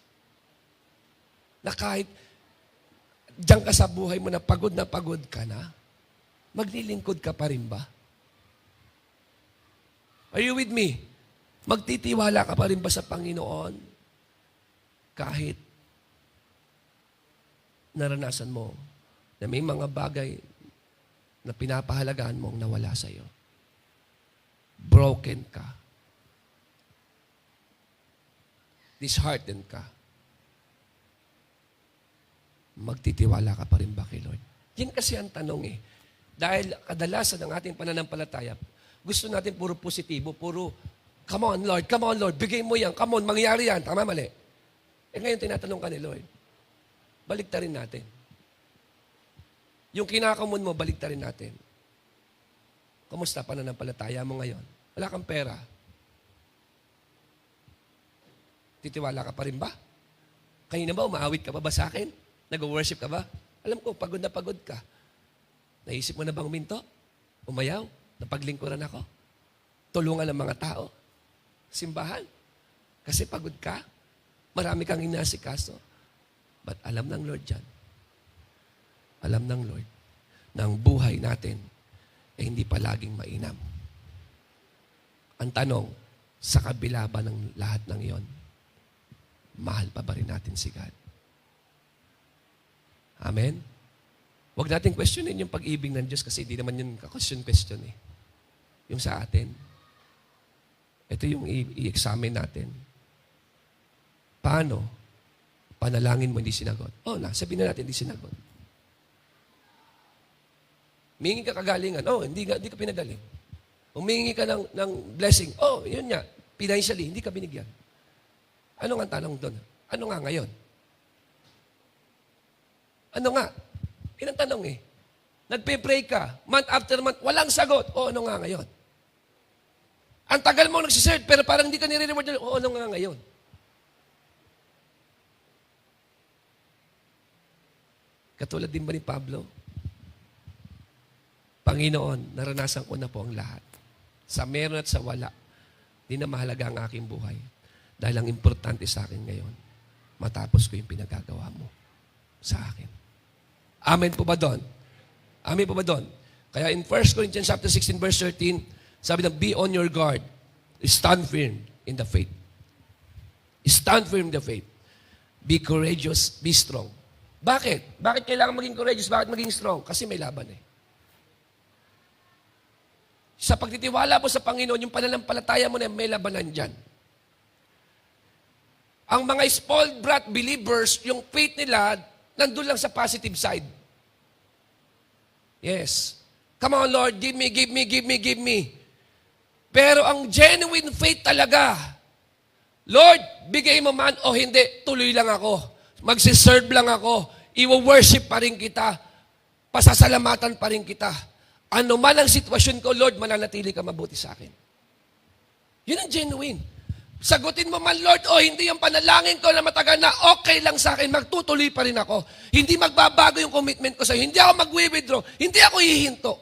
Na kahit diyan ka sa buhay mo na pagod ka na, maglilingkod ka pa rin ba? Are you with me? Magtitiwala ka pa rin ba sa Panginoon? Kahit naranasan mo na may mga bagay na pinapahalagaan mong nawala sa iyo. Broken ka. Disheartened ka. Magtitiwala ka pa rin ba kay Lord? Yan kasi ang tanong eh. Dahil kadalasan ng ating pananampalataya, gusto natin puro positibo, puro, come on Lord, bigay mo yan, come on, mangyari yan, tama mali. Eh ngayon tinatanong ka ni Lord, baliktarin natin. Yung kinakamon mo, baliktarin natin. Kumusta pananampalataya mo ngayon? Wala kang pera. Titiwala ka pa rin ba? Kanina ba, umaawit ka pa ba sa akin? Nag-worship ka ba? Alam ko, pagod na pagod ka. Naisip mo na bang minto? Umayaw? Napaglingkuran ako? Tulungan ng mga tao? Simbahan? Kasi pagod ka? Marami kang inasikaso. But alam ng Lord dyan. Alam ng Lord na ang buhay natin ay hindi palaging mainam. Ang tanong, sa kabila ba ng lahat ng iyon, mahal pa ba rin natin si God? Amen? Huwag natin questionin yung pag-ibig ng Diyos kasi hindi naman yun ka-question eh. Yung sa atin. Ito yung i-examine natin. Paano? Panalangin mo hindi sinagot. Sabihin na natin hindi sinagot. Humingi ka kagalingan. Hindi ka pinagaling. Humingi ka ng blessing. Yun nga. Financially, hindi ka binigyan. Ano nga tanong doon? Ano nga ngayon? Ano nga? Yun ang tanong eh. Nagpe-pray ka. Month after month, walang sagot. Ano nga ngayon? Ang tagal mo nagsiserve, pero parang hindi ka nire-reward. Ano nga ngayon? Katulad din ba ni Pablo? Panginoon, naranasan ko na po ang lahat. Sa meron at sa wala, di na mahalaga ang aking buhay. Dahil ang importante sa akin ngayon, matapos ko yung pinagagawa mo sa akin. Amen po ba doon? Amen po ba doon? Kaya in 1 Corinthians chapter 16, verse 13, sabi na, be on your guard. Stand firm in the faith. Stand firm in the faith. Be courageous, be strong. Bakit? Bakit kailangan maging courageous? Bakit maging strong? Kasi may laban eh. Sa pagtitiwala mo sa Panginoon, yung pananampalataya mo na may labanan dyan. Ang mga spoiled brat believers, yung faith nila, nandun lang sa positive side. Yes. Come on, Lord, give me, give me, give me, give me. Pero ang genuine faith talaga, Lord, bigay mo man o hindi, tuloy lang ako. Magsiserve lang ako. Iwo-worship pa rin kita. Pasasalamatan pa rin kita. Ano man ang sitwasyon ko, Lord, mananatili ka mabuti sa akin. Yun ang genuine. Sagutin mo man, Lord, o hindi yung panalangin ko na matagal na, okay lang sa akin, magtutuloy pa rin ako. Hindi magbabago yung commitment ko sa'yo. Hindi ako mag-withdraw. Hindi ako hihinto.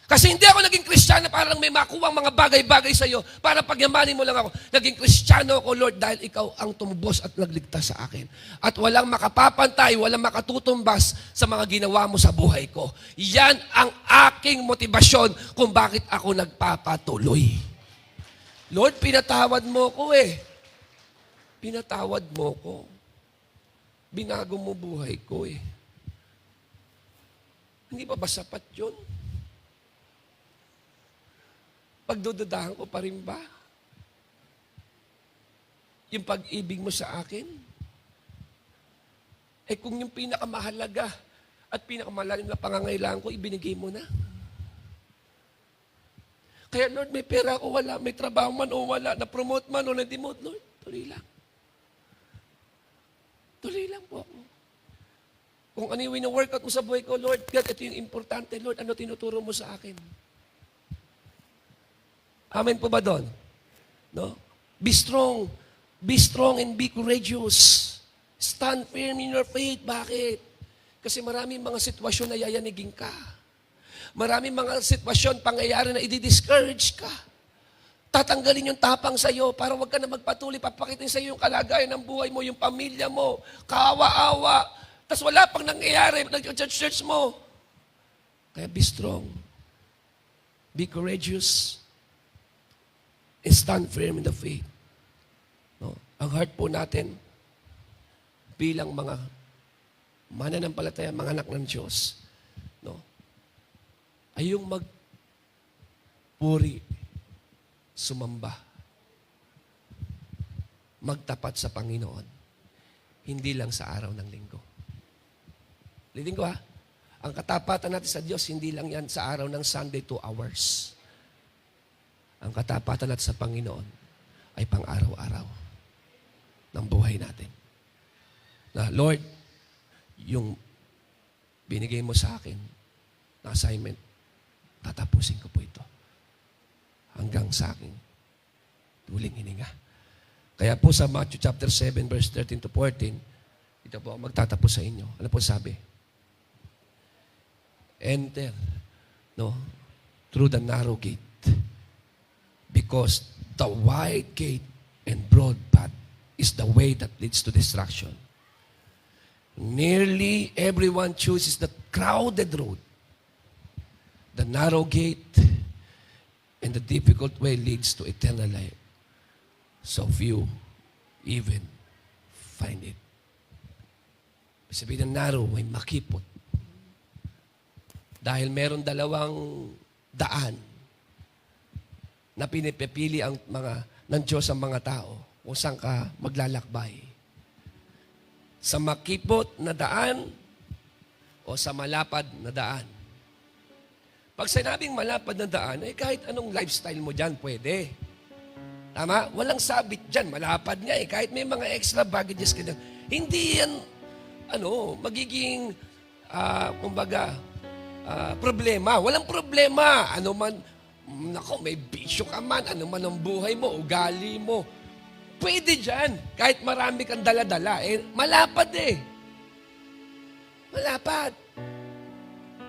Kasi hindi ako naging Kristiyano parang may makuwang mga bagay-bagay sa'yo para pagyamanin mo lang ako. Naging Kristiyano ako, Lord, dahil ikaw ang tumubos at nagligtas sa akin. At walang makapapantay, walang makatutumbas sa mga ginawa mo sa buhay ko. Yan ang aking motibasyon kung bakit ako nagpapatuloy. Lord, pinatawad mo ko eh. Pinatawad mo ko. Binago mo buhay ko eh. Hindi pa ba sapat yun? Pagdududahan ko pa rin ba? Yung pag-ibig mo sa akin? Eh kung yung pinakamahalaga at pinakamalalim na pangangailangan ko, ibinigay mo na. Kaya Lord, may pera ako, wala. May trabaho man o wala. Na-promote man o na-demote, Lord. Tuloy lang. Tuloy lang po ako. Kung ano yung wino-workout mo sa buhay ko, Lord God, ito yung importante, Lord, ano tinuturo mo sa akin? Amen po ba doon? No? Be strong and be courageous. Stand firm in your faith. Bakit? Kasi maraming mga sitwasyon na yayanigin ka. Maraming mga sitwasyon, pangyayari na i-discourage ka. Tatanggalin yung tapang sa'yo para wag ka na magpatuloy. Papakitin sa'yo yung kalagayan ng buhay mo, yung pamilya mo, kaawa-awa. Tapos wala pang nangyayari, nag-church mo. Kaya be strong. Be courageous. And stand firm in the faith. No? Ang heart po natin, bilang mga mananampalataya, mga anak ng Diyos, no? Ay yung magpuri, sumamba, magtapat sa Panginoon, hindi lang sa araw ng linggo. Litin ko ha, ang katapatan natin sa Diyos, hindi lang yan sa araw ng Sunday 2 hours. Ang katapatan natin sa Panginoon ay pang-araw-araw ng buhay natin. Na, Lord, yung binigay mo sa akin na assignment, tatapusin ko po ito hanggang sa aking tuling hininga. Kaya po sa Matthew chapter 7, verse 13 to 14, ito po ang magtatapos sa inyo. Ano po sabi? Enter, no, through the narrow gate, because the wide gate and broad path is the way that leads to destruction. Nearly everyone chooses the crowded road, the narrow gate, and the difficult way leads to eternal life. So few even find it. Sabihin ng narrow, may makipot. Dahil meron dalawang daan na pinipili ang ng Diyos ang mga tao kung saan ka maglalakbay. Sa makipot na daan o sa malapad na daan. Pag sinabing malapad na daan, eh kahit anong lifestyle mo dyan, pwede. Tama? Walang sabit dyan. Malapad nga eh. Kahit may mga extra baggages ka dyan. Hindi yan, magiging, problema. Walang problema. Ano man, may bisyo ka man, ano man ang buhay mo, ugali mo. Pwede dyan. Kahit marami kang dala-dala. Eh, malapad eh. Malapad.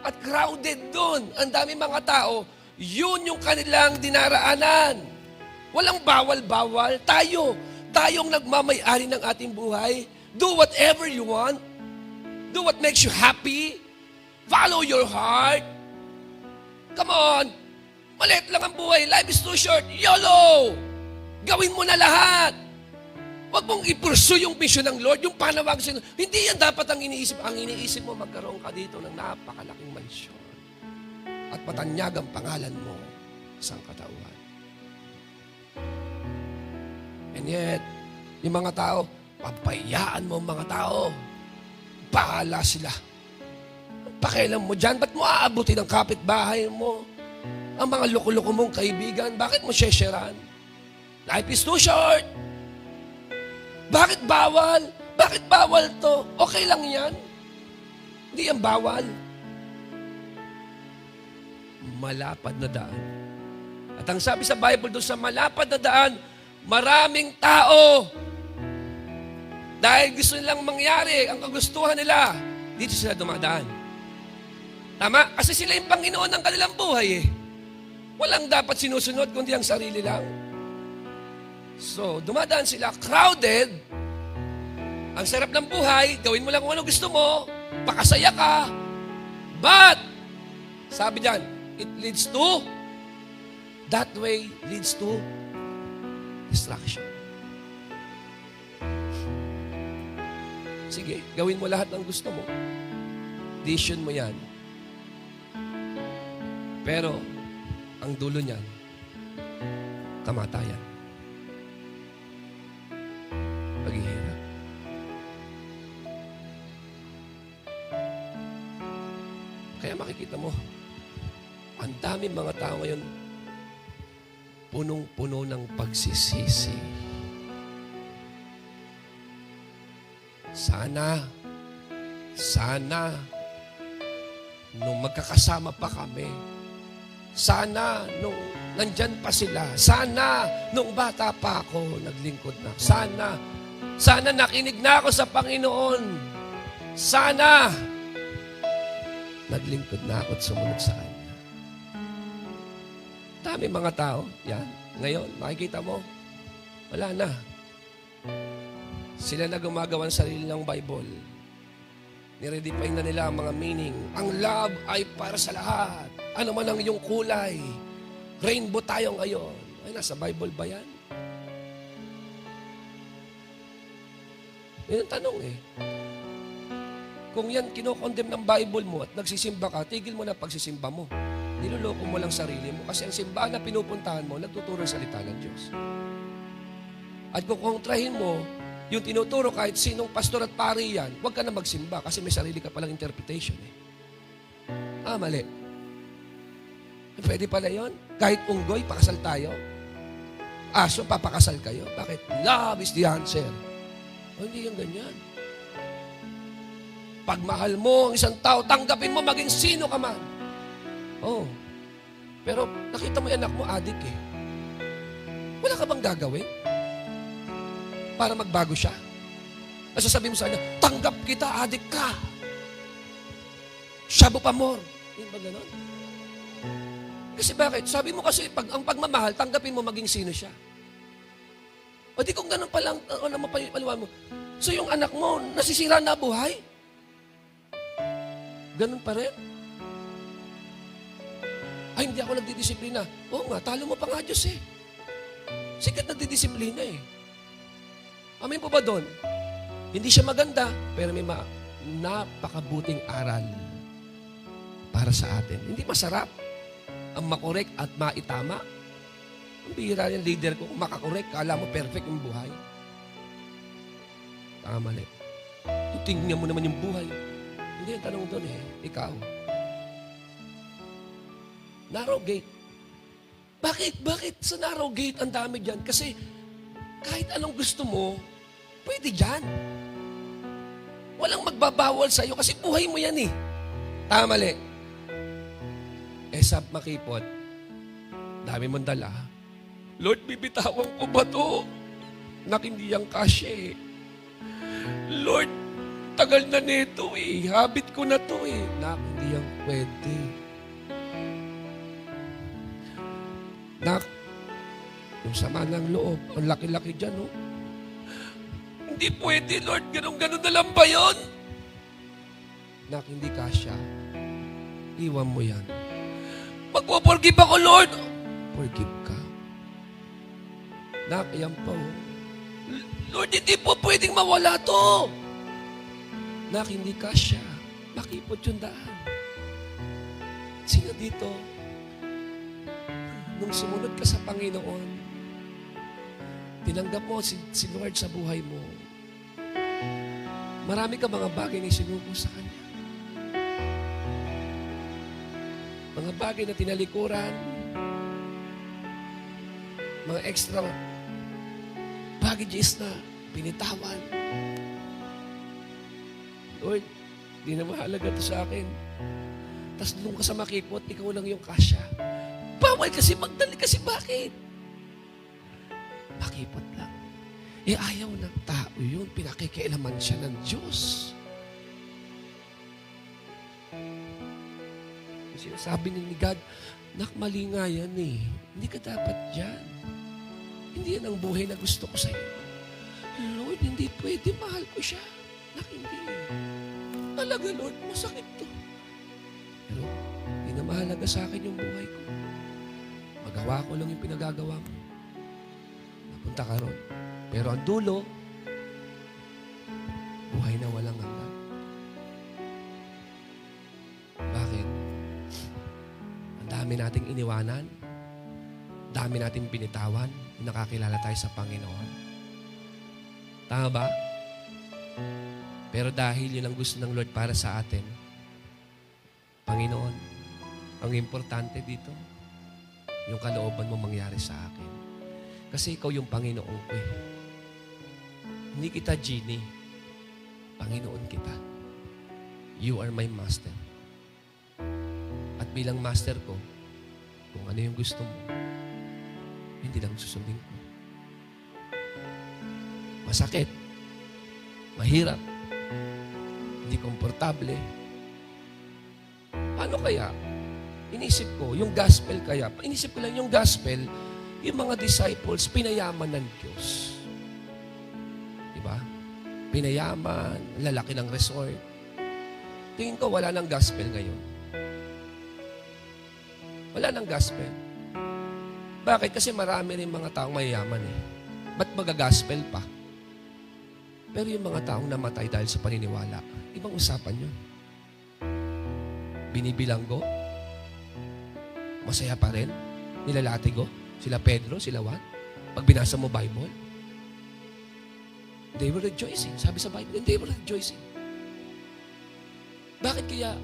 At crowded doon. Ang dami mga tao, yun yung kanilang dinaraanan. Walang bawal-bawal. Tayong nagmamay-ari ng ating buhay. Do whatever you want. Do what makes you happy. Follow your heart. Come on. Maliit lang ang buhay. Life is too short. YOLO! Gawin mo na lahat. Huwag mong i-pursue yung mission ng Lord, yung panawag sa'yo. Hindi yan dapat ang iniisip. Ang iniisip mo, magkaroon ka dito ng napakalaking mansyon. At matanyag ang pangalan mo sa katauhan. And yet, yung mga tao, pabayaan mo ang mga tao. Bahala sila. Pakialam mo dyan, ba't mo aabutin ang kapitbahay mo? Ang mga loko-loko mong kaibigan, bakit mo shesheran? Life is too short. Bakit bawal? Bakit bawal to? Okay lang yan. Hindi yan bawal. Malapad na daan. At ang sabi sa Bible doon sa malapad na daan, maraming tao. Dahil gusto nilang mangyari, ang kagustuhan nila, dito sila dumadaan. Tama? Kasi sila yung Panginoon ng kanilang buhay eh. Walang dapat sinusunod kundi ang sarili lang. So, dumadaan sila, crowded. Ang sarap ng buhay, gawin mo lang kung ano gusto mo, pakasaya ka. But, sabi diyan, it leads to, that way leads to destruction. Sige, gawin mo lahat ng gusto mo. Decision mo yan. Pero, ang dulo niyan, kamatayan. Paghihirap. Kaya makikita mo, ang daming mga tao ngayon, punong-puno ng pagsisisi. sana, nung magkakasama pa kami, sana nung nandyan pa sila, sana nung bata pa ako, naglingkod na, sana nakinig na ako sa Panginoon, sana naglingkod na ako at sumunod sa Kanya. Dami mga tao, yan, ngayon, makikita mo, wala na. Sila na gumagawa ng sarili ng Bible. Niredefine na nila ang mga meaning. Ang love ay para sa lahat. Ano man ang iyong kulay. Rainbow tayo ngayon. Ay, nasa Bible ba yan? Yan ang tanong eh. Kung yan kinokondem ng Bible mo at nagsisimba ka, tigil mo na pagsisimba mo. Niloloko mo lang sarili mo. Kasi ang simbahan na pinupuntahan mo, nagtuturo ng salita ng Diyos. At kung kontrahin mo, yung tinuturo kahit sinong pastor at pari yan, huwag ka na magsimba kasi may sarili ka palang interpretation eh. Mali. Pwede pala yun? Kahit unggoy, pakasal tayo. Aso, papakasal kayo. Bakit? Love is the answer. Hindi yung ganyan. Pagmahal mo ang isang tao, tanggapin mo maging sino ka man. Pero nakita mo yung anak mo, adik eh. Wala ka bang gagawin? Para magbago siya. Nasasabi mo sa kanya, tanggap kita, adik ka. Shabu pa more. Hindi ba ganon? Kasi bakit? Sabi mo kasi, ang pagmamahal, tanggapin mo maging sino siya. O di kung ganon pa lang, paliwan mo. So yung anak mo, nasisira na buhay? Ganon pa rin? Ay, hindi ako nagdidisiplina. Oo nga, talo mo pa nga Diyos eh. Sikat nagdidisiplina eh. Amin po ba doon? Hindi siya maganda, pero may napakabuting aral para sa atin. Hindi masarap ang makorek at maitama. Ang bihira yung leader ko, kung makakorek, kala mo perfect yung buhay. Mali. Tingnan mo naman yung buhay. Hindi yung tanong doon eh. Ikaw. Narrow gate. Bakit sa narrow gate ang dami dyan? Kasi kahit anong gusto mo, pwede dyan. Walang magbabawal sa'yo kasi buhay mo yan eh. Mali. Sa makipot, dami mong dala. Lord, bibitawan ko ba to? Hindi yung kasya eh. Lord, tagal na nito eh. Habit ko na to eh. Hindi yung pwede. Yung sama ng loob, ang laki-laki dyan, oh. Hindi pwede, Lord. Ganun-ganun na lang ba yun? Hindi kasya. Iwan mo yan. Magpo-forgive ako, Lord. Forgive ka. Yan pa, oh. Lord, hindi po pwedeng mawala to. Hindi kasya. Makipot yung daan. Sino dito? Nung sumunod ka sa Panginoon, tinanggap mo si Lord sa buhay mo, marami ka mga bagay na isinubo sa Kanya. Mga bagay na tinalikuran, mga extra baggages na binitawan. Lord, di na mahalaga to sa akin. Tapos nung ka sa makipot, ikaw lang yung kasya. Bawal kasi magdali kasi bakit? Makipot lang. Ayaw ng tao yun. Pinakikialaman siya ng Diyos. Sinasabi ni God, mali nga yan eh. Hindi ka dapat dyan. Hindi yan ang buhay na gusto ko sa'yo. Lord, hindi pwede. Mahal ko siya. Hindi. Talaga, Lord, masakit to. Pero, hindi na mahalaga sa akin yung buhay ko. Magawa ko lang yung pinagagawa mo. Napunta ka ron. Pero ang dulo, buhay na walang hanggan. Bakit? Ang dami nating iniwanan, dami nating binitawan, nakakilala tayo sa Panginoon. Tama ba? Pero dahil yun ang gusto ng Lord para sa atin, Panginoon, ang importante dito, yung kalooban mo mangyari sa akin. Kasi ikaw yung Panginoon ko eh. Hindi kita genie. Panginoon kita. You are my master. At bilang master ko, kung ano yung gusto mo, hindi lang susundin ko. Masakit. Mahirap. Hindi komportable. Paano kaya? Inisip ko, yung gospel kaya. Inisip ko lang yung gospel, yung mga disciples, pinayaman ng Diyos. Diba? Pinayaman, lalaki ng resort. Tingin ko, wala ng gospel ngayon. Wala ng gospel. Bakit? Kasi marami rin mga taong mayayaman eh. Ba't mag-gospel pa? Pero yung mga taong namatay dahil sa paniniwala, ibang usapan yun. Binibilanggo? Masaya pa rin? Nilalatigo? Sila Pedro, sila Juan? Pag binasa mo Bible? They were rejoicing. Sabi sa Bible, they were rejoicing. Bakit kaya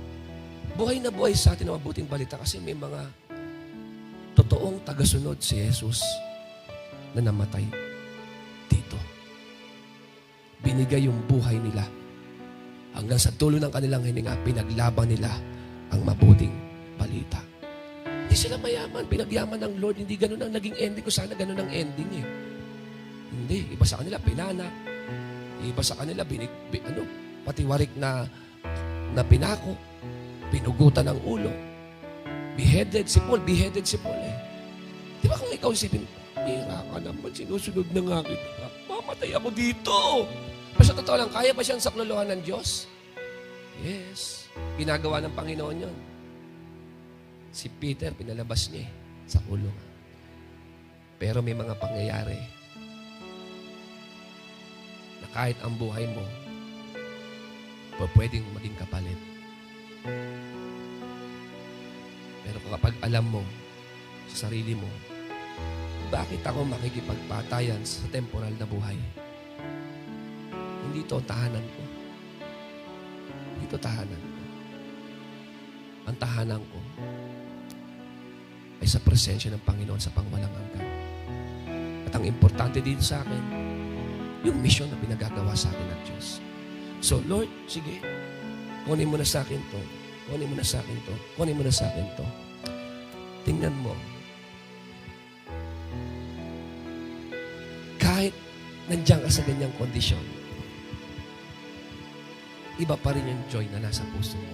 buhay na buhay sa atin ang mabuting balita? Kasi may mga totoong tagasunod si Jesus na namatay dito. Binigay yung buhay nila. Hanggang sa tulo ng kanilang hininga, pinaglaban nila ang mabuting balita. Hindi sila mayaman. Pinagyaman ng Lord. Hindi ganun ang naging ending ko. Sana ganun ang ending eh. Hindi. Iba sa kanila, pinanak. Iba sa kanila, patiwarik na pinako. Pinugutan ng ulo. Beheaded si Paul eh. Di ba kung ikaw isipin, mira ka naman, sinusunod na nga kita. Mamatay ako dito. Pero sa totoo lang, kaya ba siyang saklolohan ng Diyos? Yes. Ginagawa ng Panginoon yun. Si Peter, pinalabas niya sa kulong. Pero may mga pangyayari na kahit ang buhay mo, pwedeng maging kapalit. Pero kapag alam mo sa sarili mo, bakit ako makikipagpatayan sa temporal na buhay? Hindi to tahanan ko. Hindi to tahanan ko. Ang tahanan ko ay sa presensya ng Panginoon sa pangwalang hanggan. At ang importante dito sa akin, yung mission na pinagagawa sa akin ng Diyos. So, Lord, sige, kunin mo na sa akin to. Kunin mo na sa akin to. Kunin mo na sa akin to. Tingnan mo. Kahit nandiyan ka sa ganyang kondisyon, iba pa rin yung joy na nasa puso mo.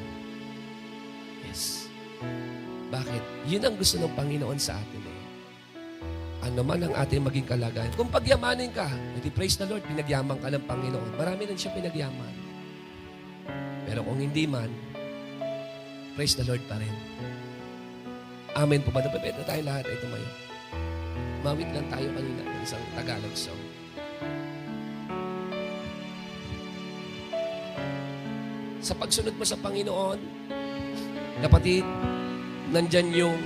Yes. Bakit? Yun ang gusto ng Panginoon sa atin eh. Ano man ang ating maging kalagayan. Kung pagyamanin ka, praise the Lord, pinagyaman ka ng Panginoon. Marami rin siya pinagyaman. Pero kung hindi man, praise the Lord pa rin. Amen po ba? Napapit na tayo lahat ay tumayo. Mawit lang tayo kanina ng isang Tagalog song. Sa pagsunod mo sa Panginoon, kapatid, nandyan yung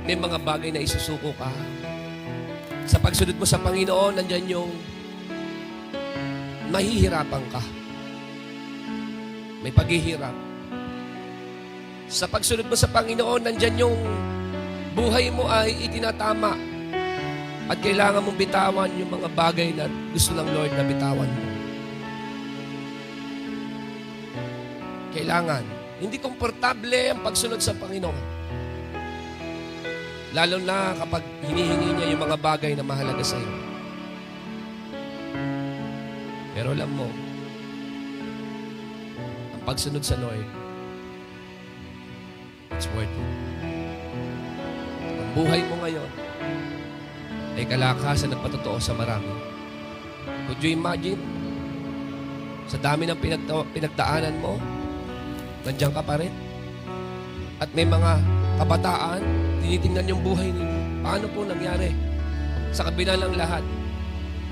may mga bagay na isusuko ka. Sa pagsunod mo sa Panginoon, nandyan yung mahihirapan ka. May paghihirap. Sa pagsunod mo sa Panginoon, nandyan yung buhay mo ay itinatama at kailangan mong bitawan yung mga bagay na gusto ng Lord na bitawan mo. Kailangan. Hindi komportable ang pagsunod sa Panginoon. Lalo na kapag hinihingi niya yung mga bagay na mahalaga sa iyo. Pero alam mo, ang pagsunod sa Lord, it's worth it. Ang buhay mo ngayon ay kalakasan at patotoo sa marami. Could you imagine? Sa dami ng pinagdaanan mo, nandiyan ka pa rin. At may mga kabataan, tinitingnan yung buhay ninyo. Paano po nangyari? Sa kabila ng lahat,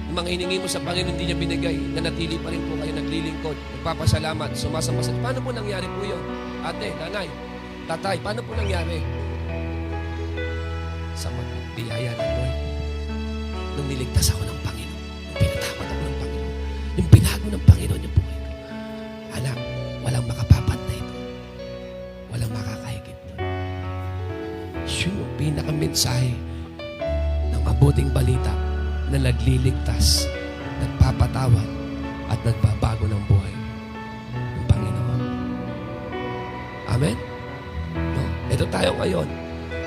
yung mga hiningi mo sa Panginoon hindi niya binigay, nanatili pa rin po kayo naglilingkod, nagpapasalamat, sumasamba. Paano po nangyari po yun? Ate, nanay, tatay, paano po nangyari? Sa magbiyaya ng Lord. Nung niligtas ako ng Panginoon, nung pinatawad ako ng Panginoon, yung binago ng Panginoon yung buhay ko. Anak, walang makapapantay ito. Walang makakahigit ito. Yun yung pinakamensahe ng mabuting balita na nagliligtas, nagpapatawad, at nagbabago ng buhay ng Panginoon. Amen? No? Ito tayo ngayon.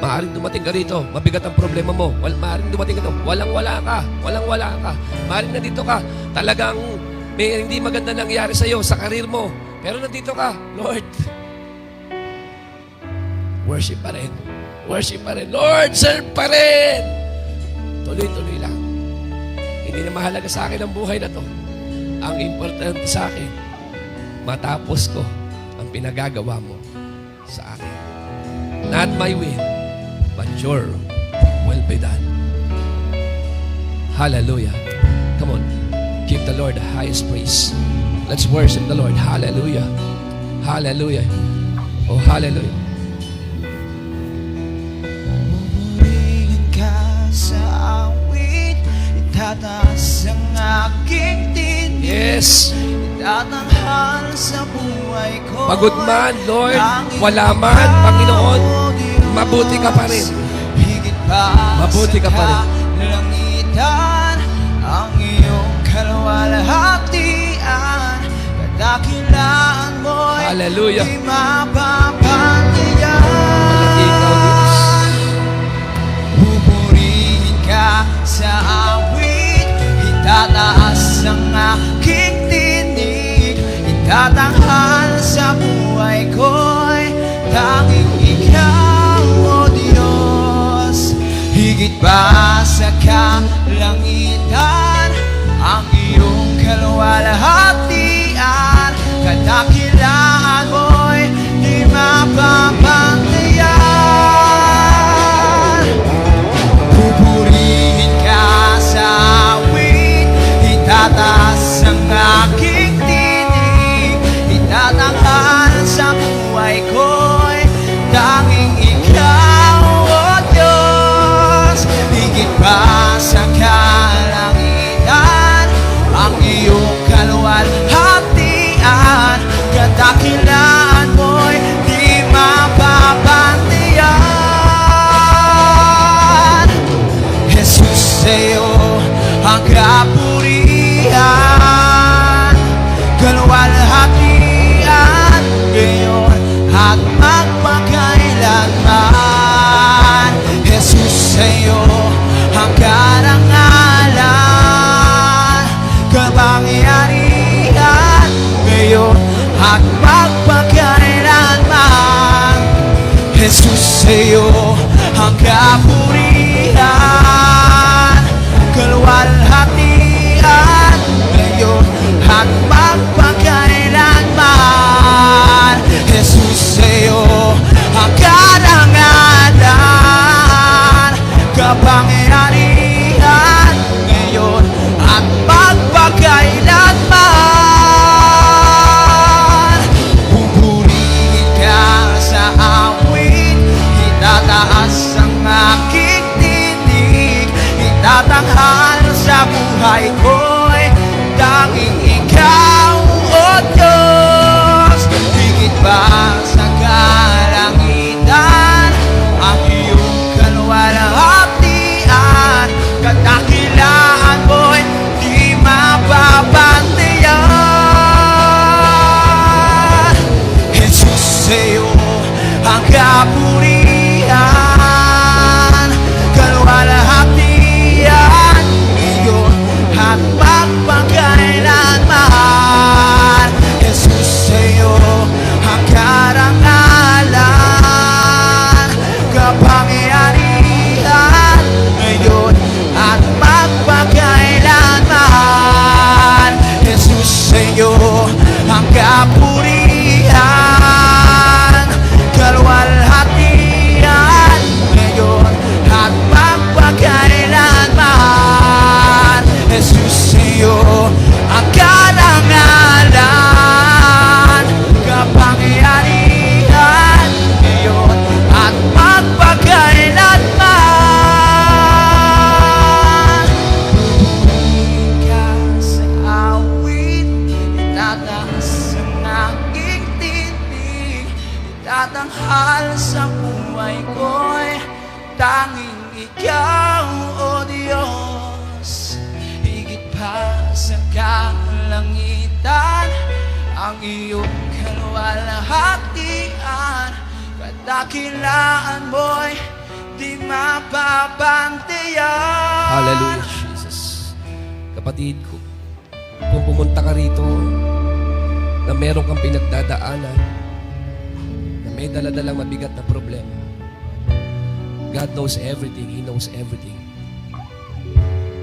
Maaring dumating ka rito, mabigat ang problema mo. Maaring dumating ka rito, walang-wala ka. Walang-wala ka. Maaring nandito ka, talagang may hindi maganda nangyari sa'yo, sa karir mo. Pero nandito ka, Lord. Worship pa rin. Worship pa rin. Lord, serve pa rin. Tuloy-tuloy lang. Hindi na mahalaga sa akin ang buhay na to. Ang importante sa akin, matapos ko ang pinagagawa mo sa akin. Not my will, but your will be done. Hallelujah. Come on. Give the Lord the highest praise. Let's worship the Lord. Hallelujah. Hallelujah. Oh, hallelujah. Pumurihin ka sa awit, itataas ang aking tinig. Yes. Itatanghal sa buhay ko. Pagod man, Lord, wala man, Panginoon, mabuti ka pa rin. Higit pa Mabuti ka pa rin. sa kalangitan, ang iyong kaluwalhatian, kadakilaan mo'y Hallelujah. di mapapantiyan. Ikaw, Diyos. Pupurihin ka sa awit, itataas ang aking tinig, itatanghal sa buhay ko'y tanging ikaw, O Diyos. Higit pa sa kalangitan, ang iyong kaluwalhatian, kadakilaan mo'y di mapapantayan. Pupurihin ka sa awit, itataas ang aking tinig, itatanghal sa buhay ko'y tanging ikaw, O Diyos. Higit pa sa kalangitan, ang iyong kaluwalhatian, kadakilaan mo'y di mapapantiyan. Jesus, sa'yo ang kapurihan, kaluwalhatian, ngayon at magpakailanman. Jesus, sa'yo ang karangalan, kapangyarihan, ngayon at magpakailanman. Jesus, sa'yo ang kapurihan, kaluwalhatian, ngayon at magpakailanman. Jesus, sa'yo ang karangalan, kapangyarihan, ngayon at magpakailanman. Pupurihin ka sa awit, itataas ang aking tinig, itatanghal sa buhay ko'y tanging ikaw, O Diyos. Higit pa sa kalangitan, ang iyong kaluwalhatian, kadakilaan mo'y di mapapantayan. Jesus, sa'yo ang kapurihan, kaluwalhatian, ngayon at magpakailanman. Jesus, sa'yo ang karangalan, kapangyarihan, ngayon at magpakailanman. Jesus, sa'yo ang kapurihan, kaluwalhatian, ngayon at magpakailanman. Jesus, sa'yo ang karangalan, kapangyarihan, ngayon at magpakailanman. Pupurihin ka sa awit, itataas ang aking tinig, itatanghal sa buhay ko'y tanging ikaw, O Diyos. Higit pa sa kalangitan, kalangitan, ang iyong kaluwalhatian, kadakilaan mo'y di mapapantayan. Hallelujah, Jesus. Kapatid ko, kung pumunta ka rito na meron kang pinagdadaanan, na may daladalang mabigat na problema, God knows everything. He knows everything.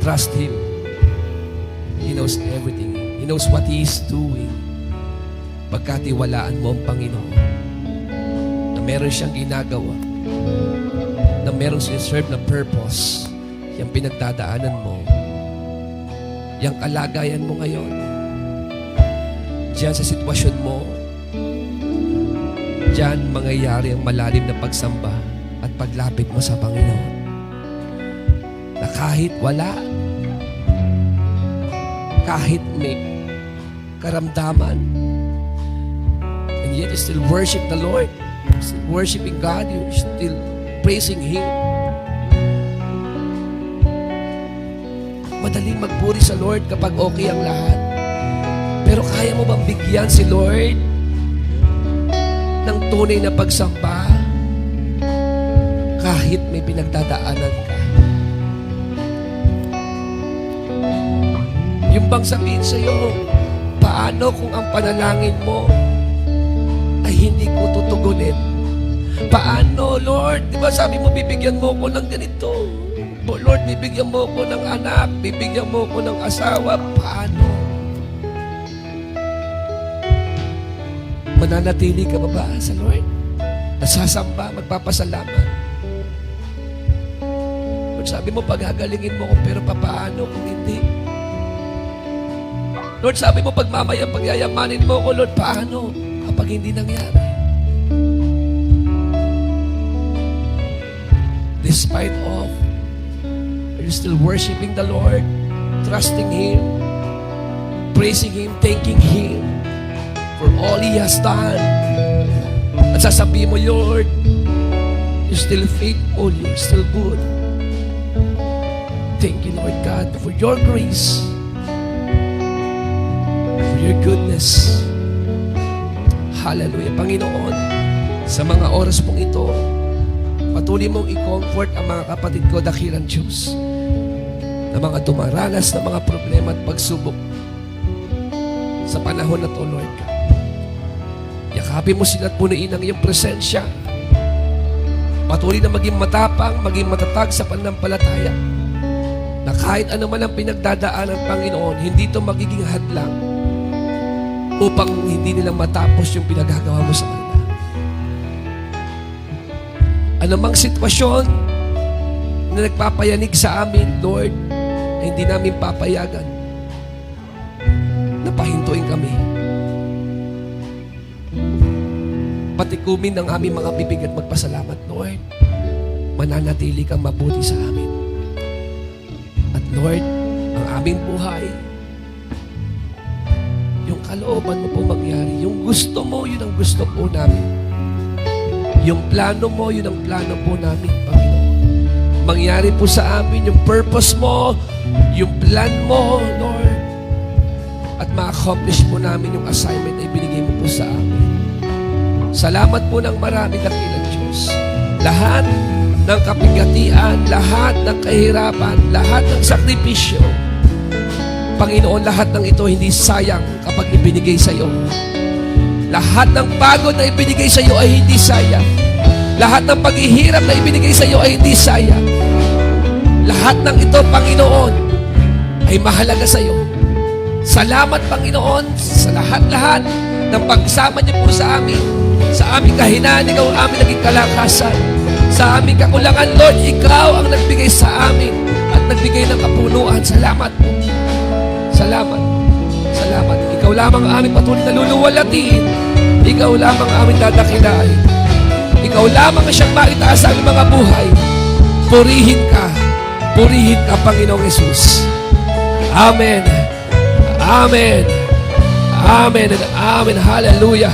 Trust Him. He knows everything. He knows what He is doing. Pagkatiwalaan mo ang Panginoon na meron siyang ginagawa, na meron sinaserve na purpose, yung pinagdadaanan mo, yung kalagayan mo ngayon, diyan sa sitwasyon mo, diyan mangyayari ang malalim na pagsamba at paglapit mo sa Panginoon. Na kahit wala, kahit may karamdaman, and yet you still worship the Lord, you're still worshiping God, you're still praising Him. Madaling magpuri sa Lord kapag okay ang lahat. Pero kaya mo bang bigyan si Lord ng tunay na pagsamba kahit may pinagdadaanan ka? Yung bang sabihin sa'yo, paano kung ang panalangin mo ay hindi ko tutugunin? Paano, Lord? Di ba sabi mo, bibigyan mo ko ng ganito? O Lord, bibigyan mo ko ng anak, bibigyan mo ko ng asawa. Paano? Mananatili ka ba sa Lord? Nasasamba, magpapasalamat. Lord, sabi mo, paghagalingin mo ko, pero paano kung hindi? Lord, sabi mo, pagmamayang pagyayamanin mo ko, Lord, paano kapag hindi nangyari? Despite of, are you still worshiping the Lord, trusting Him, praising Him, thanking Him for all He has done? At sasabihin mo, Lord, you're still faithful, you're still good. Thank you, Lord God, for your grace, for your goodness. Hallelujah. Panginoon, sa mga oras pong ito, patuloy mong i-comfort ang mga kapatid ko, dakilang Diyos, na mga dumaranas na mga problema at pagsubok sa panahon na to, Lord God. Yakapin mo sila at punuin ang iyong presensya. Patuloy na maging matapang, maging matatag sa pananampalataya, na kahit ano man ang pinagdadaanan, Panginoon, hindi ito magiging hadlang upang hindi nila matapos yung pinagagawa mo sa kanila. Anumang sitwasyon na nagpapayanig sa amin, Lord, na hindi namin papayagan na pahintuin kami. Patikumin ang aming mga bibig at magpasalamat, Lord. Mananatili kang mabuti sa amin. At Lord, ang aming buhay, yung kalooban mo po mangyari, yung gusto mo, yun ang gusto po namin. Yung plano mo, yun ang plano po namin, Panginoon. Mangyari po sa amin yung purpose mo, yung plan mo, Lord. At ma-accomplish po namin yung assignment na ibinigay mo po sa amin. Salamat po ng marami, dakilang Diyos. Lahat ng kapigatian, lahat ng kahirapan, lahat ng sakripisyo, Panginoon, lahat ng ito hindi sayang kapag ibinigay sa iyo. Lahat ng pagod na ibinigay sa iyo ay hindi sayang. Lahat ng paghihirap na ibinigay sa iyo ay hindi sayang. Lahat ng ito, Panginoon, ay mahalaga sa iyo. Salamat, Panginoon, sa lahat-lahat ng pagsama niyo po sa amin. Sa aming kahinaan, ikaw ang aming naging kalakasan. Sa aming kakulangan, Lord, ikaw ang nagbigay sa amin at nagbigay ng kapunuan. Salamat po. Salamat. Salamat. Ikaw lamang ang aming patuloy na luluwalatiin. Ikaw lamang ang aming dadakilain. Ikaw lamang ang siyang maitaas sa aming mga buhay. Purihin ka, Panginoong Jesus. Amen. Amen. Amen and amen. Hallelujah.